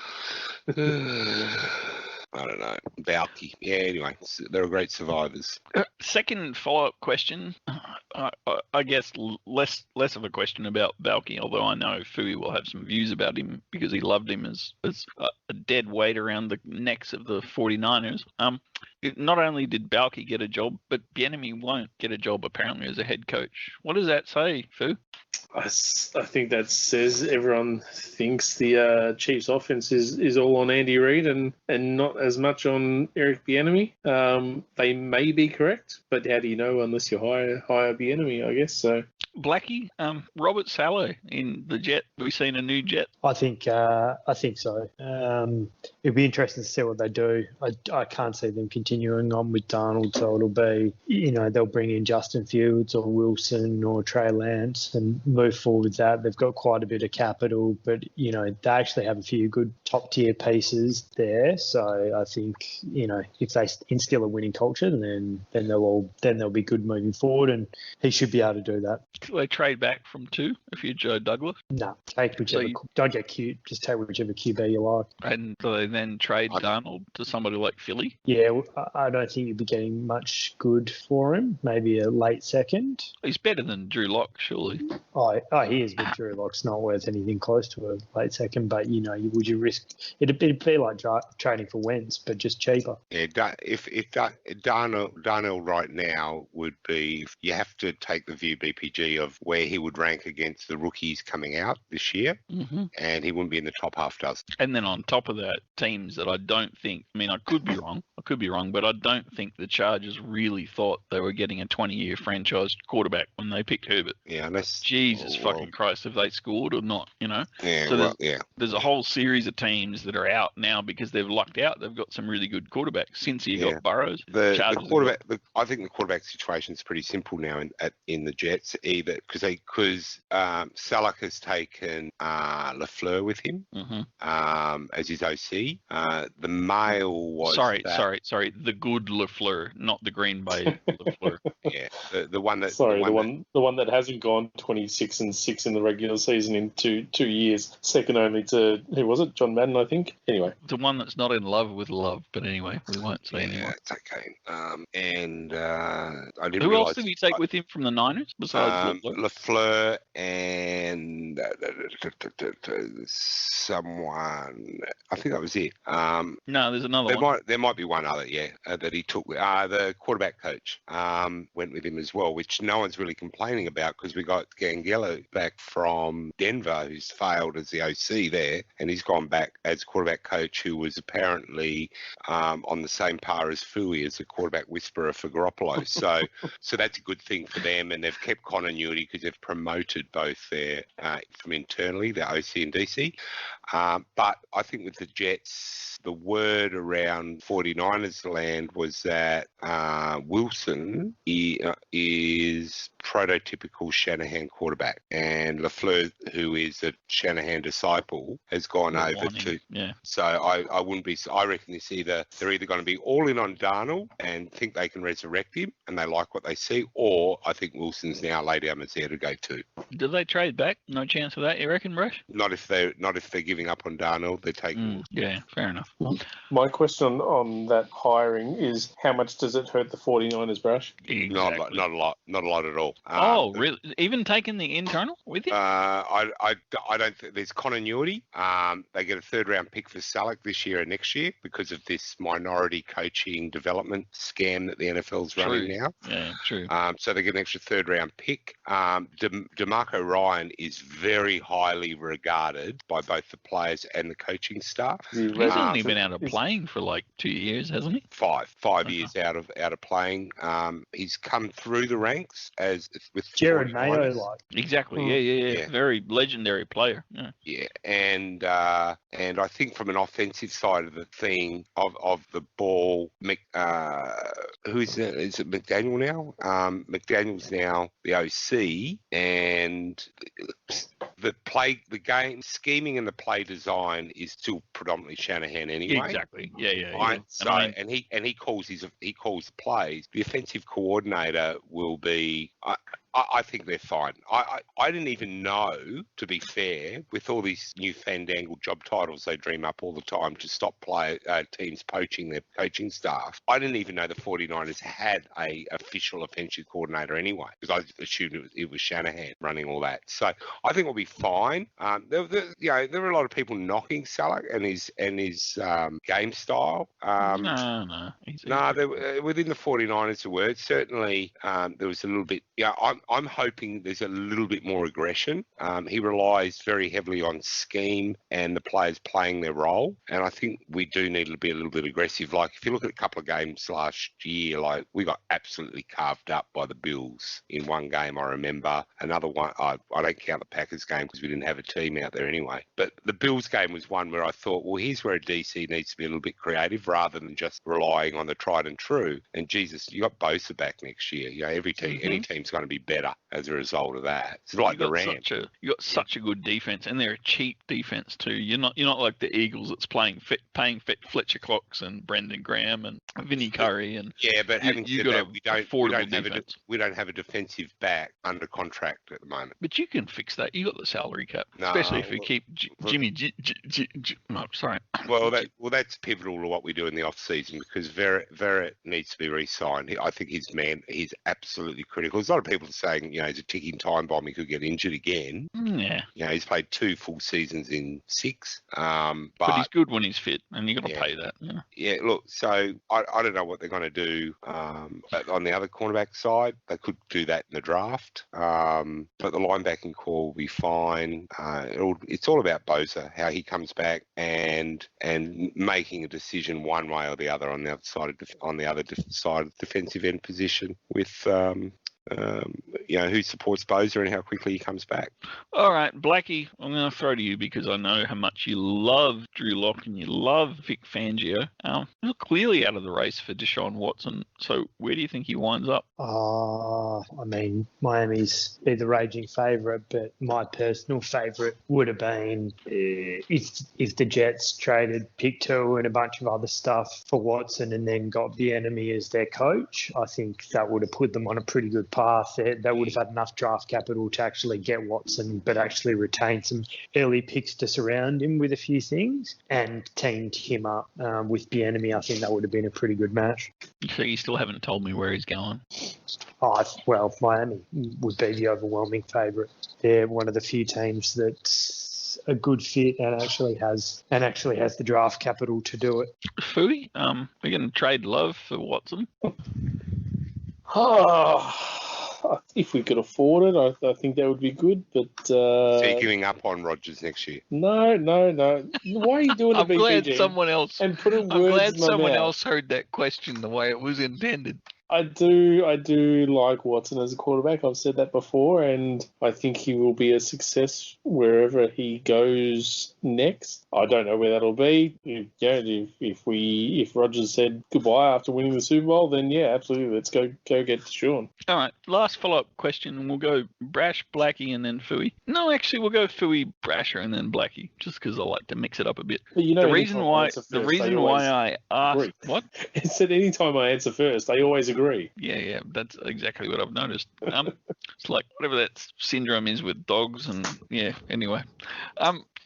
I don't know. Baalke. Yeah, anyway, they're great survivors. Second follow-up question, I guess less of a question about Baalke, although I know Fooey will have some views about him because he loved him as a dead weight around the necks of the 49ers. Not only did Baalke get a job, but Bieniemy won't get a job apparently as a head coach. What does that say, Foo? I think that says everyone thinks the Chiefs' offense is all on Andy Reid and not as much on Eric Bieniemy. They may be correct, but how do you know unless you hire Bieniemy, I guess. So Blackie, Robert Salo in the Jet. Have we seen a new Jet? I think so. It'll be interesting to see what they do. I can't see them continuing on with Darnold, so it'll be, they'll bring in Justin Fields or Wilson or Trey Lance and move forward with that. They've got quite a bit of capital, but they actually have a few good top tier pieces there. So I think if they instill a winning culture, then they'll be good moving forward, and he should be able to do that. They trade back from 2 if you're Joe Douglas. No, take whichever. Don't get cute. Just take whichever QB you like. And do they then trade Darnold to somebody like Philly? Yeah, I don't think you'd be getting much good for him. Maybe a late second. He's better than Drew Lock, surely. Oh, he is, but Drew Lock's not worth anything close to a late second. But would you risk? It'd be like trading for Wentz, but just cheaper. Yeah, if Darnold right now would be, you have to take the view BPG of where he would rank against the rookies coming out this year, and he wouldn't be in the top half dozen. And then on top of that, teams that I don't think, I could be wrong, but I don't think the Chargers really thought they were getting a 20-year franchise quarterback when they picked Herbert. Yeah, unless Jesus fucking Christ, have they scored or not? Yeah, so there's a whole series of teams that are out now because they've lucked out. They've got some really good quarterbacks. Since you got Burrows, the quarterback. I think the quarterback situation is pretty simple now in the Jets, either because Salak has taken Lafleur with him as his OC. The mail was sorry, the good Lafleur, not the Green Bay Lafleur. Yeah, the one that the one that hasn't gone 26-6 in the regular season in two years, second only to who was it? John Madden, I think. Anyway, the one that's not in love with love, but anyway, we won't say anymore. It's okay. I didn't. Who else did he take with him from the Niners besides Lafleur and someone? I think that was it. No, there's another one. There might be one other, that he took. The quarterback coach went with him as well, which no one's really complaining about because we got Gangello back from Denver, who's failed as the OC there, and he's gone back as quarterback coach, who was apparently on the same par as Fui as a quarterback whisperer for Garoppolo. So that's a good thing for them, and they've kept continuity because they've promoted both their from internally, the OC and DC. But I think with the Jets, the word around 49ers land was that Wilson is prototypical Shanahan quarterback, and Lafleur, who is a Shanahan disciple, has gone over to. Yeah. So I wouldn't be. I reckon they're either going to be all in on Darnold and think they can resurrect him, and they like what they see, or I think Wilson's now laid down as there to go too. Do they trade back? No chance of that, you reckon, Brush? Not if they're giving up on Darnold. They're taking. Yeah, fair enough. My question on that hiring is, how much does it hurt the 49ers, Brush? Exactly. Not a lot at all. Really? Even taking the internal with you? I don't think there's continuity. They get a third-round pick for Salak this year and next year because of this minority coaching development scam that the NFL's running now. Yeah, true. So they get an extra third-round pick. DeMarco Ryan is very highly regarded by both the players and the coaching staff. He's only been out of playing for like 2 years, hasn't he? Five years out of playing. He's come through the ranks with Jared Mayo, like. Exactly. Yeah. Very legendary player. Yeah, and I think from an offensive side of the thing of the ball, who is it? Is it McDaniel now? McDaniel's now the OC, and the game scheming and the play design is still predominantly Shanahan anyway. Exactly. Yeah. Right. So and he calls the plays. The offensive coordinator will be. I think they're fine. I didn't even know, to be fair, with all these new fandangled job titles they dream up all the time to stop teams poaching their coaching staff. I didn't even know the 49ers had a official offensive coordinator anyway, because I assumed it was Shanahan running all that. So I think we'll be fine. There were a lot of people knocking Salak and his game style. No. Within the 49ers, there were certainly there was a little bit. I'm hoping there's a little bit more aggression. He relies very heavily on scheme and the players playing their role. And I think we do need to be a little bit aggressive. Like if you look at a couple of games last year, like we got absolutely carved up by the Bills in one game, I remember. Another one, I don't count the Packers game because we didn't have a team out there anyway. But the Bills game was one where I thought, well, here's where a DC needs to be a little bit creative rather than just relying on the tried and true. And Jesus, you got Bosa back next year. You know, every team, any team's going to be better as a result of that. It's like the Rams. You got such a good defense, and they're a cheap defense too. You're not like the Eagles that's paying Fletcher Cox and Brendan Graham and Vinny Curry and but having said that, we don't have a defensive back under contract at the moment. But you can fix that. You got the salary cap, especially if you keep Jimmy. No, sorry. Well, that's pivotal to what we do in the off season because Verrett needs to be re-signed. I think he's absolutely critical. There's a lot of people saying, you know, he's a ticking time bomb. He could get injured again. Yeah. You know, he's played 2 full seasons in 6. But he's good when he's fit, and you got to pay that. Yeah. Yeah. Look, so I don't know what they're going to do on the other cornerback side. They could do that in the draft, but the linebacking core will be fine. It's all about Bosa, how he comes back, and making a decision one way or the other on the other side of the defensive end position with you know, who supports Bosa and how quickly he comes back. All right, Blackie, I'm going to throw to you because I know how much you love Drew Lock and you love Vic Fangio. You're clearly out of the race for Deshaun Watson. So where do you think he winds up? I mean, Miami's be the raging favourite, but my personal favourite would have been if the Jets traded pick 2 and a bunch of other stuff for Watson and then got Bieniemy as their coach. I think that would have put them on a pretty good path. They would have had enough draft capital to actually get Watson, but actually retain some early picks to surround him with a few things and teamed him up with Bieniemy. I think that would have been a pretty good match. So you still haven't told me where he's going? Well, Miami would be the overwhelming favourite. They're one of the few teams that's a good fit and actually has the draft capital to do it. Fooey, we're going to trade Love for Watson. If we could afford it, I think that would be good. But so you're giving up on Rodgers next year? No. Why are you doing it? I'm glad someone else. And putting I'm words glad in my someone mouth. else heard that question the way it was intended. I do like Watson as a quarterback. I've said that before, and I think he will be a success wherever he goes next. I don't know where that'll be. If Rodgers said goodbye after winning the Super Bowl, then yeah, absolutely, let's go get Deshaun. All right, last follow-up question, and we'll go Brash, Blackie, and then Fooey. No, actually, we'll go Fooey, Brasher, and then Blackie, just because I like to mix it up a bit. But you know, the reason why I asked what? It said anytime I answer first, they always agree. Yeah, that's exactly what I've noticed. It's like whatever that syndrome is with dogs, and yeah. Anyway,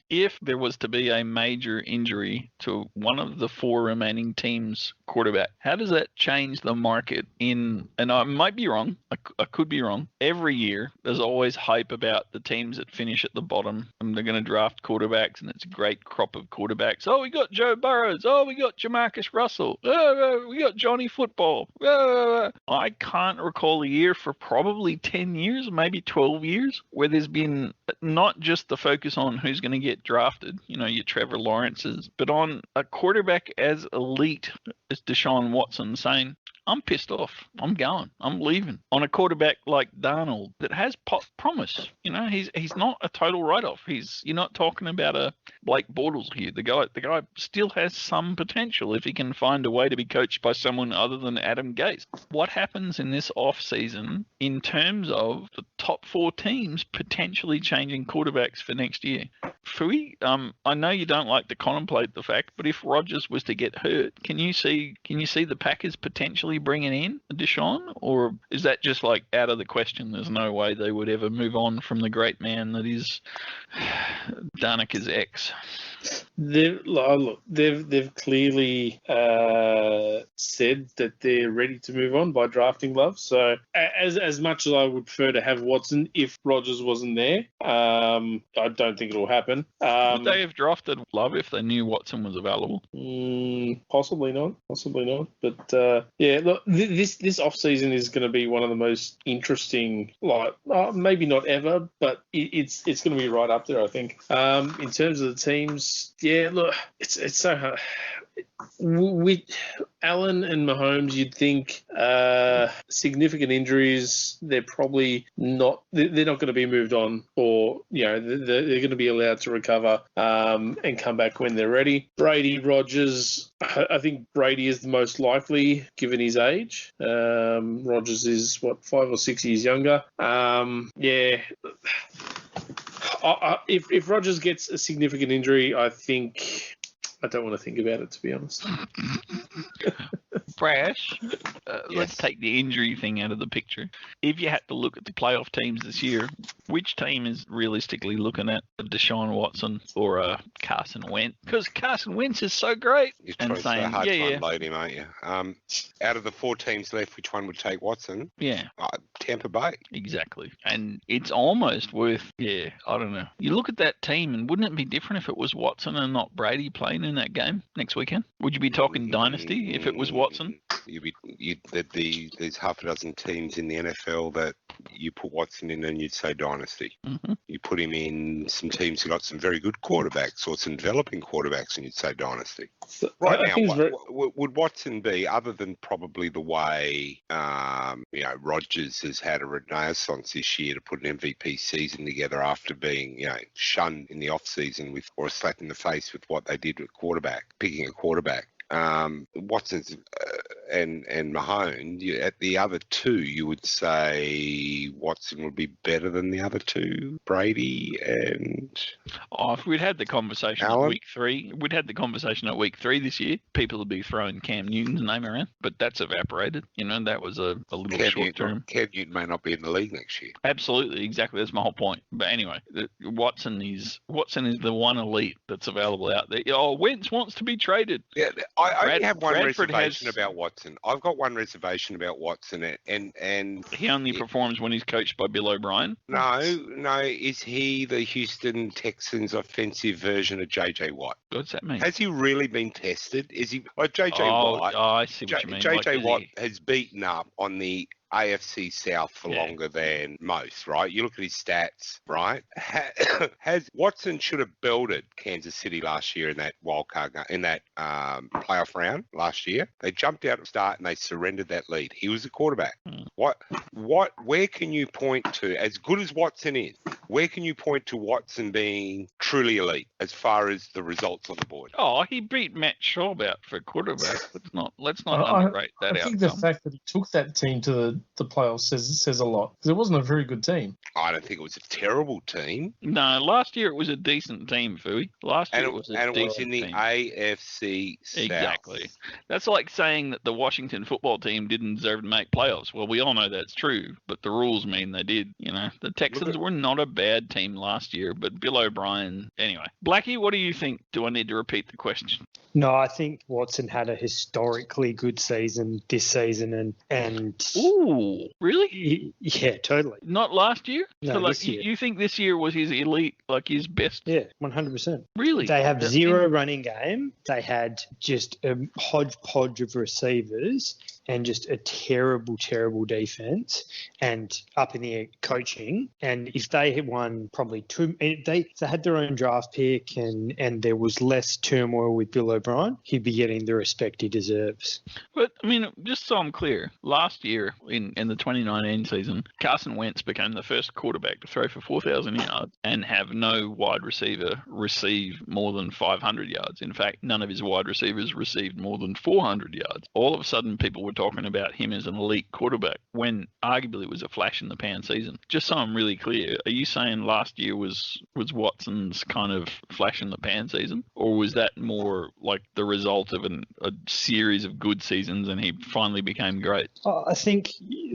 if there was to be a major injury to one of the 4 remaining teams' quarterback, how does that change the market and I might be wrong, I could be wrong. Every year, there's always hype about the teams that finish at the bottom and they're going to draft quarterbacks and it's a great crop of quarterbacks. Oh, we got Joe Burrows. Oh, we got Jamarcus Russell. Oh, we got Johnny Football. Oh. I can't recall a year for probably 10 years, maybe 12 years, where there's been not just the focus on who's going to get drafted, you know, your Trevor Lawrences, but on a quarterback as elite as Deshaun Watson saying, I'm pissed off. I'm going. I'm leaving. On a quarterback like Darnold that has promise. You know, he's not a total write-off. You're not talking about a Blake Bortles here. The guy still has some potential if he can find a way to be coached by someone other than Adam Gase. What happens in this off-season in terms of the top 4 teams potentially changing quarterbacks for next year? Fooey, I know you don't like to contemplate the fact, but if Rodgers was to get hurt, can you see the Packers potentially bringing in Deshaun, or is that just like out of the question? There's no way they would ever move on from the great man that is Danica's ex. They've clearly said that they're ready to move on by drafting Love. So as much as I would prefer to have Watson if Rodgers wasn't there, I don't think it'll happen. Would they have drafted Love if they knew Watson was available? Possibly not. But yeah, look, this off season is going to be one of the most interesting. Maybe not ever, but it's going to be right up there, I think. In terms of the teams, yeah, look, it's so hard. With Allen and Mahomes, you'd think significant injuries, they're probably not. They're not going to be moved on, or they're going to be allowed to recover and come back when they're ready. Brady, Rodgers, I think Brady is the most likely given his age. Rodgers is 5 or 6 years younger. Yeah. If Rodgers gets a significant injury, I don't want to think about it, to be honest. Brash, Yes. let's take the injury thing out of the picture. If you had to look at the playoff teams this year, which team is realistically looking at a Deshaun Watson or a Carson Wentz? Because Carson Wentz is so great. You're And trying so saying, hard yeah, to yeah. unload him, aren't you? Out of the 4 teams left, which one would take Watson? Yeah, Tampa Bay. exactly. And it's almost worth, I don't know. You look at that team, and wouldn't it be different if it was Watson and not Brady playing in that game next weekend? Would you be talking dynasty if it was Watson? There's half a dozen teams in the NFL that you put Watson in and you'd say dynasty. Mm-hmm. You put him in some teams who got some very good quarterbacks or some developing quarterbacks and you'd say dynasty. Right now, would Watson be, other than probably the way Rodgers has had a renaissance this year to put an MVP season together after being shunned in the off season or a slap in the face with what they did with picking a quarterback. Watson's and Mahomes, at the other two, you would say Watson would be better than the other two, Brady and... If we'd had the conversation Allen? at week 3, week 3 this year, people would be throwing Cam Newton's name around, but that's evaporated. That was a little short term. Cam Newton may not be in the league next year. Absolutely, exactly. That's my whole point. But anyway, Watson is the one elite that's available out there. Wentz wants to be traded. Yeah, I only have one Bradford reservation about Watson. I've got one reservation about Watson, and He only performs when he's coached by Bill O'Brien. no, is he the Houston Texans offensive version of JJ Watt? What's that mean? Has he really been tested? Is he like JJ Watt? I see what you mean. JJ Watt has beaten up on the AFC South for longer than most, right? You look at his stats, right? Watson should have belted Kansas City last year in that playoff round last year. They jumped out at the start and they surrendered that lead. He was the quarterback. Where can you point to, as good as Watson is, where can you point to Watson being truly elite as far as the results on the board? He beat Matt Schaub out for quarterback. Let's not underrate that outcome. I think the fact that he took that team to the playoffs says a lot, because it wasn't a very good team. I don't think it was a terrible team. No, last year it was a decent team, Fooey. Last year it was in the team. AFC South. Exactly. That's like saying that the Washington football team didn't deserve to make playoffs. Well, we all know that's true, but the rules mean they did. The Texans were not a bad team last year, but Bill O'Brien. Anyway, Blackie, what do you think? Do I need to repeat the question? No, I think Watson had a historically good season this season, and Ooh, really? Yeah, totally. Not last year? No, so, this year. You think this year was his elite, like his best? Yeah, 100%. Really? They have zero running game. They had just a hodgepodge of receivers and just a terrible, terrible defense and up in the air coaching. And if they had won probably they had their own draft pick and there was less turmoil with Bill O'Brien, he'd be getting the respect he deserves. But, I mean, just so I'm clear, last year in the 2019 season, Carson Wentz became the first quarterback to throw for 4,000 yards and have no wide receiver receive more than 500 yards. In fact, none of his wide receivers received more than 400 yards. All of a sudden, people were talking about him as an elite quarterback when arguably it was a flash in the pan season. Just so I'm really clear, are you saying last year was Watson's kind of flash in the pan season, or was that more like the result of a series of good seasons and he finally became great? I think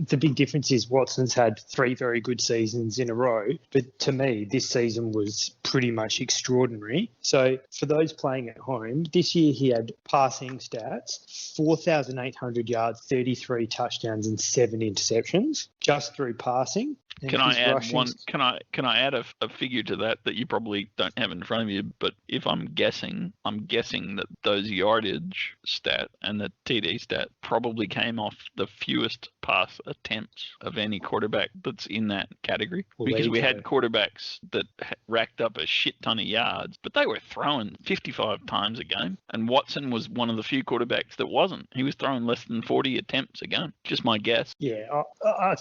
the big difference is Watson's had 3 very good seasons in a row, but to me, this season was pretty much extraordinary. So for those playing at home, this year he had passing stats, 4,800 yards, 33 touchdowns and 7 interceptions just through passing. And Can I his add rushing- one? Can I add a figure to that you probably don't have in front of you? But if I'm guessing that those yardage stat and the TD stat probably came off the fewest pass attempts of any quarterback that's in that category. Well, Because there we you had go. quarterbacks that racked up a shit ton of yards, but they were throwing 55 times a game. And Watson was one of the few quarterbacks that wasn't. He was throwing less than 40 attempts a game. Just my guess. Yeah, I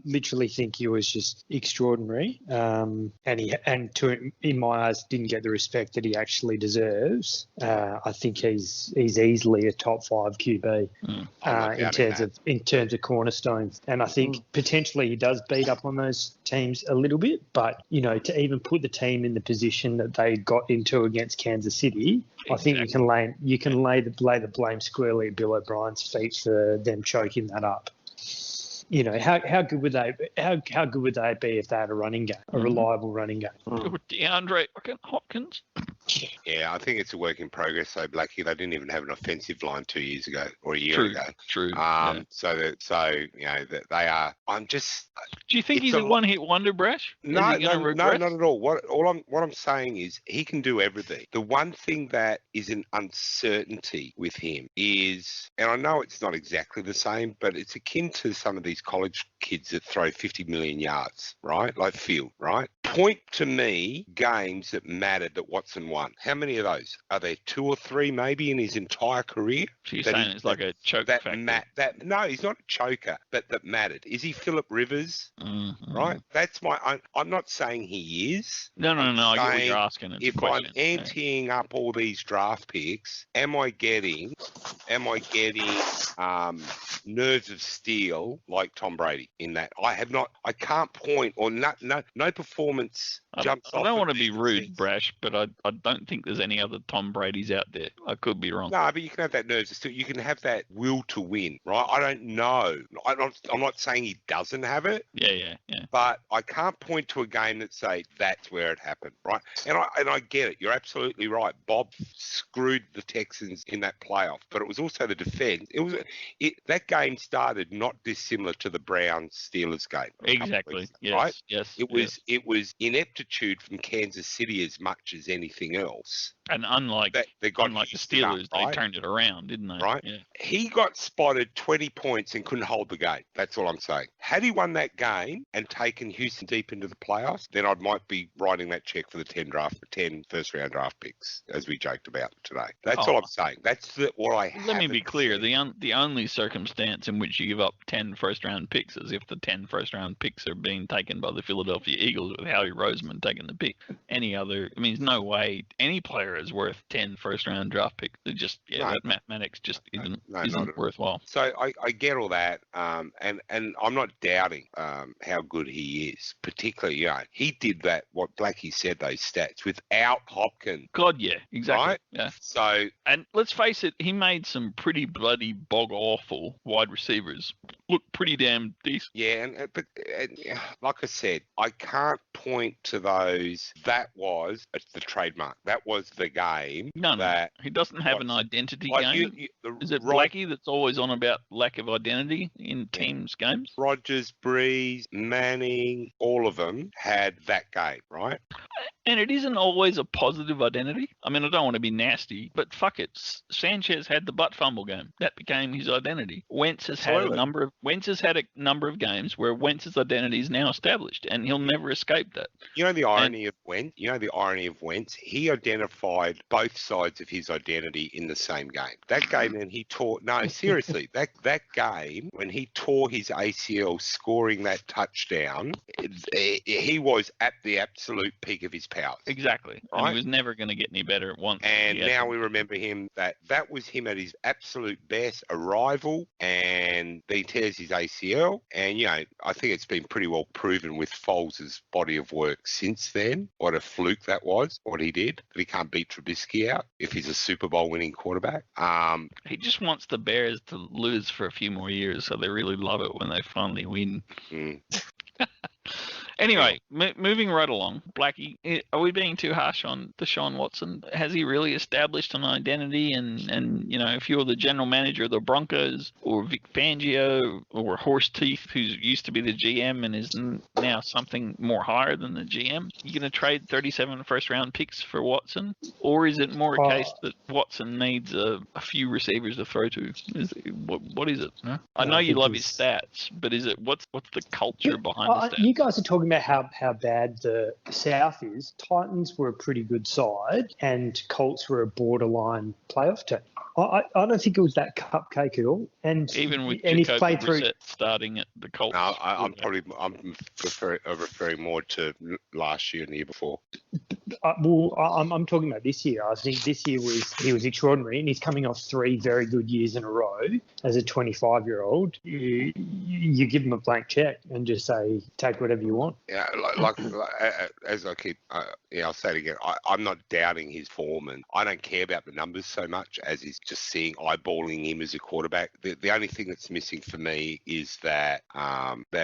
literally think he was just extraordinary, and in my eyes didn't get the respect that he actually deserves. I think he's easily a top 5 QB in terms of cornerstones, and I think potentially he does beat up on those teams a little bit. But to even put the team in the position that they got into against Kansas City, I think you can lay the blame squarely at Bill O'Brien's feet for them choking that up. How good would they be if they had a running game, a reliable running game? DeAndre fucking Hopkins. Yeah, I think it's a work in progress. So Blackie, they didn't even have an offensive line 2 years ago or a year ago. True. So that they are. I'm just. Do you think he's a one-hit wonder, Brash? No, not at all. What I'm saying is he can do everything. The one thing that is an uncertainty with him is, and I know it's not exactly the same, but it's akin to some of these college kids that throw 50 million yards, right? Like field, right? Point to me games that mattered that Watson won. How many of those? Are there 2 or 3 maybe in his entire career? So you're saying it's like a choke factor? No, he's not a choker, but that mattered. Is he Phillip Rivers? Mm-hmm. Right? That's I'm not saying he is. No. I get what you're asking. It's If I'm anteing up all these draft picks, am I getting nerves of steel like Tom Brady in that? I can't point, or no performance jumps off. I don't want to of be these rude, things. Brash, but I don't think there's any other Tom Bradys out there. I could be wrong. No, but you can have that nerves of steel. You can have that will to win, right? I don't know. I'm not saying he doesn't have it. Yeah. But I can't point to a game that say that's where it happened, right? And I get it. You're absolutely right. Bob screwed the Texans in that playoff, but it was also the defense. That game started not dissimilar to the Browns Steelers game. Exactly. Yes. Right? Yes. It was ineptitude from Kansas City as much as anything else. And unlike the Steelers, they turned it around, didn't they? Right. Yeah. He got spotted 20 points and couldn't hold the game. That's all I'm saying. Had he won that game and taken Houston deep into the playoffs, then I might be writing that check for the 10 first-round draft picks, as we joked about today. That's all I'm saying. That's what I have. Let me be clear. The only circumstance in which you give up 10 first-round picks is if the 10 first-round picks are being taken by the Philadelphia Eagles with Howie Roseman taking the pick. There's no way any player is worth 10 first-round draft picks. That mathematics just isn't worthwhile. So I get all that, and I'm not doubting how good he is. Particularly, he did that. What Blackie said, those stats without Hopkins. God, yeah, exactly. Right? Yeah. So, and let's face it, he made some pretty bloody bog awful wide receivers look pretty damn decent. Yeah, but like I said, I can't point to those. That was the trademark. That was the game. No, he doesn't have an identity game. Is it Blackie that's always on about lack of identity in teams' games? Rodgers, Breeze, Manning, all of them had that game, right? And it isn't always a positive identity. I don't want to be nasty, but fuck it. Sanchez had the butt fumble game. That became his identity. Wentz has had Absolutely. a number of games where Wentz's identity is now established, and he'll never escape that. You know the irony of Wentz. You know the irony of Wentz. He identified both sides of his identity in the same game. That game, and he tore. No, seriously, that game when he tore his ACL, scoring that touchdown, he was at the absolute peak of his powers. Exactly, Right? and he was never going to get any better once. And now we remember him that was him at his absolute best, arrival, and then he tears his ACL. And I think it's been pretty well proven with Foles' body of work since then. What a fluke that was, what he did. That he can't beat Trubisky out if he's a Super Bowl winning quarterback. He just wants the Bears to lose for a few more years, so they really love it when they finally win. Anyway, moving right along, Blackie, are we being too harsh on Deshaun Watson? Has he really established an identity? And if you're the general manager of the Broncos, or Vic Fangio, or Horse Teeth, who used to be the GM and is now something more higher than the GM, you going to trade 37 first-round picks for Watson? Or is it more a case that Watson needs a few receivers to throw to? What is it? Huh? I know you love his stats, but is it what's the culture behind the stats? You guys are talking about how bad the South is. Titans were a pretty good side, and Colts were a borderline playoff team. I don't think it was that cupcake at all. And even with and Jacoby Brissett starting at the Colts. No, I'm referring more to last year and the year before. I'm talking about this year. I think this year he was extraordinary, and he's coming off 3 very good years in a row as a 25-year-old. You give him a blank check and just say, take whatever you want. Yeah, as I keep, I'll say it again. I'm not doubting his form, and I don't care about the numbers so much as is just eyeballing him as a quarterback. The only thing that's missing for me is that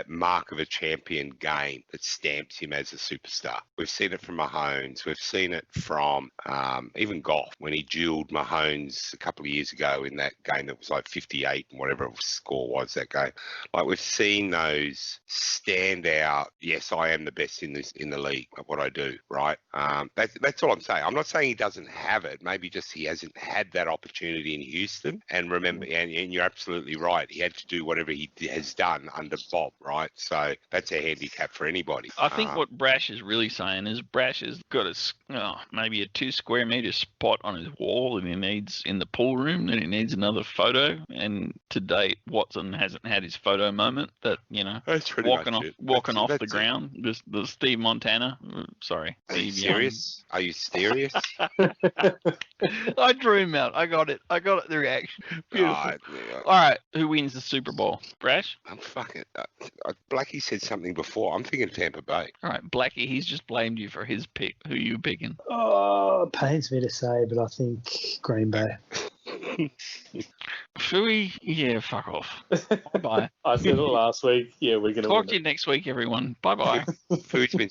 mark of a champion game that stamps him as a superstar. We've seen it from Mahomes. We've seen it from even Goff when he dueled Mahomes a couple of years ago in that game that was like 58 and whatever the score was that game. Like, we've seen those stand out. Yes, I am the best in the league at what I do. Right. That's all I'm saying. I'm not saying he doesn't have it. Maybe just he hasn't had that opportunity in Houston. And remember, and you're absolutely right. He had to do whatever he has done under Bob. Right. So that's a handicap for anybody. I think what Brash is really saying is Brash has got maybe a 2 square meter spot on his wall, and he needs in the pool room, and he needs another photo. And to date, Watson hasn't had his photo moment. That that's walking off the ground. The Steve Montana. Sorry. Are you serious? Are you serious? I drew him out. I got it. The reaction. Beautiful. All right. Who wins the Super Bowl? Brash? I'm fucking. Blackie said something before. I'm thinking Tampa Bay. All right. Blackie, he's just blamed you for his pick. Who you picking? Oh, pains me to say, but I think Green Bay. Phooey? Yeah, fuck off. Bye. I said it last week. Yeah, we're going to talk to you next week, everyone. Bye-bye. Phooey's been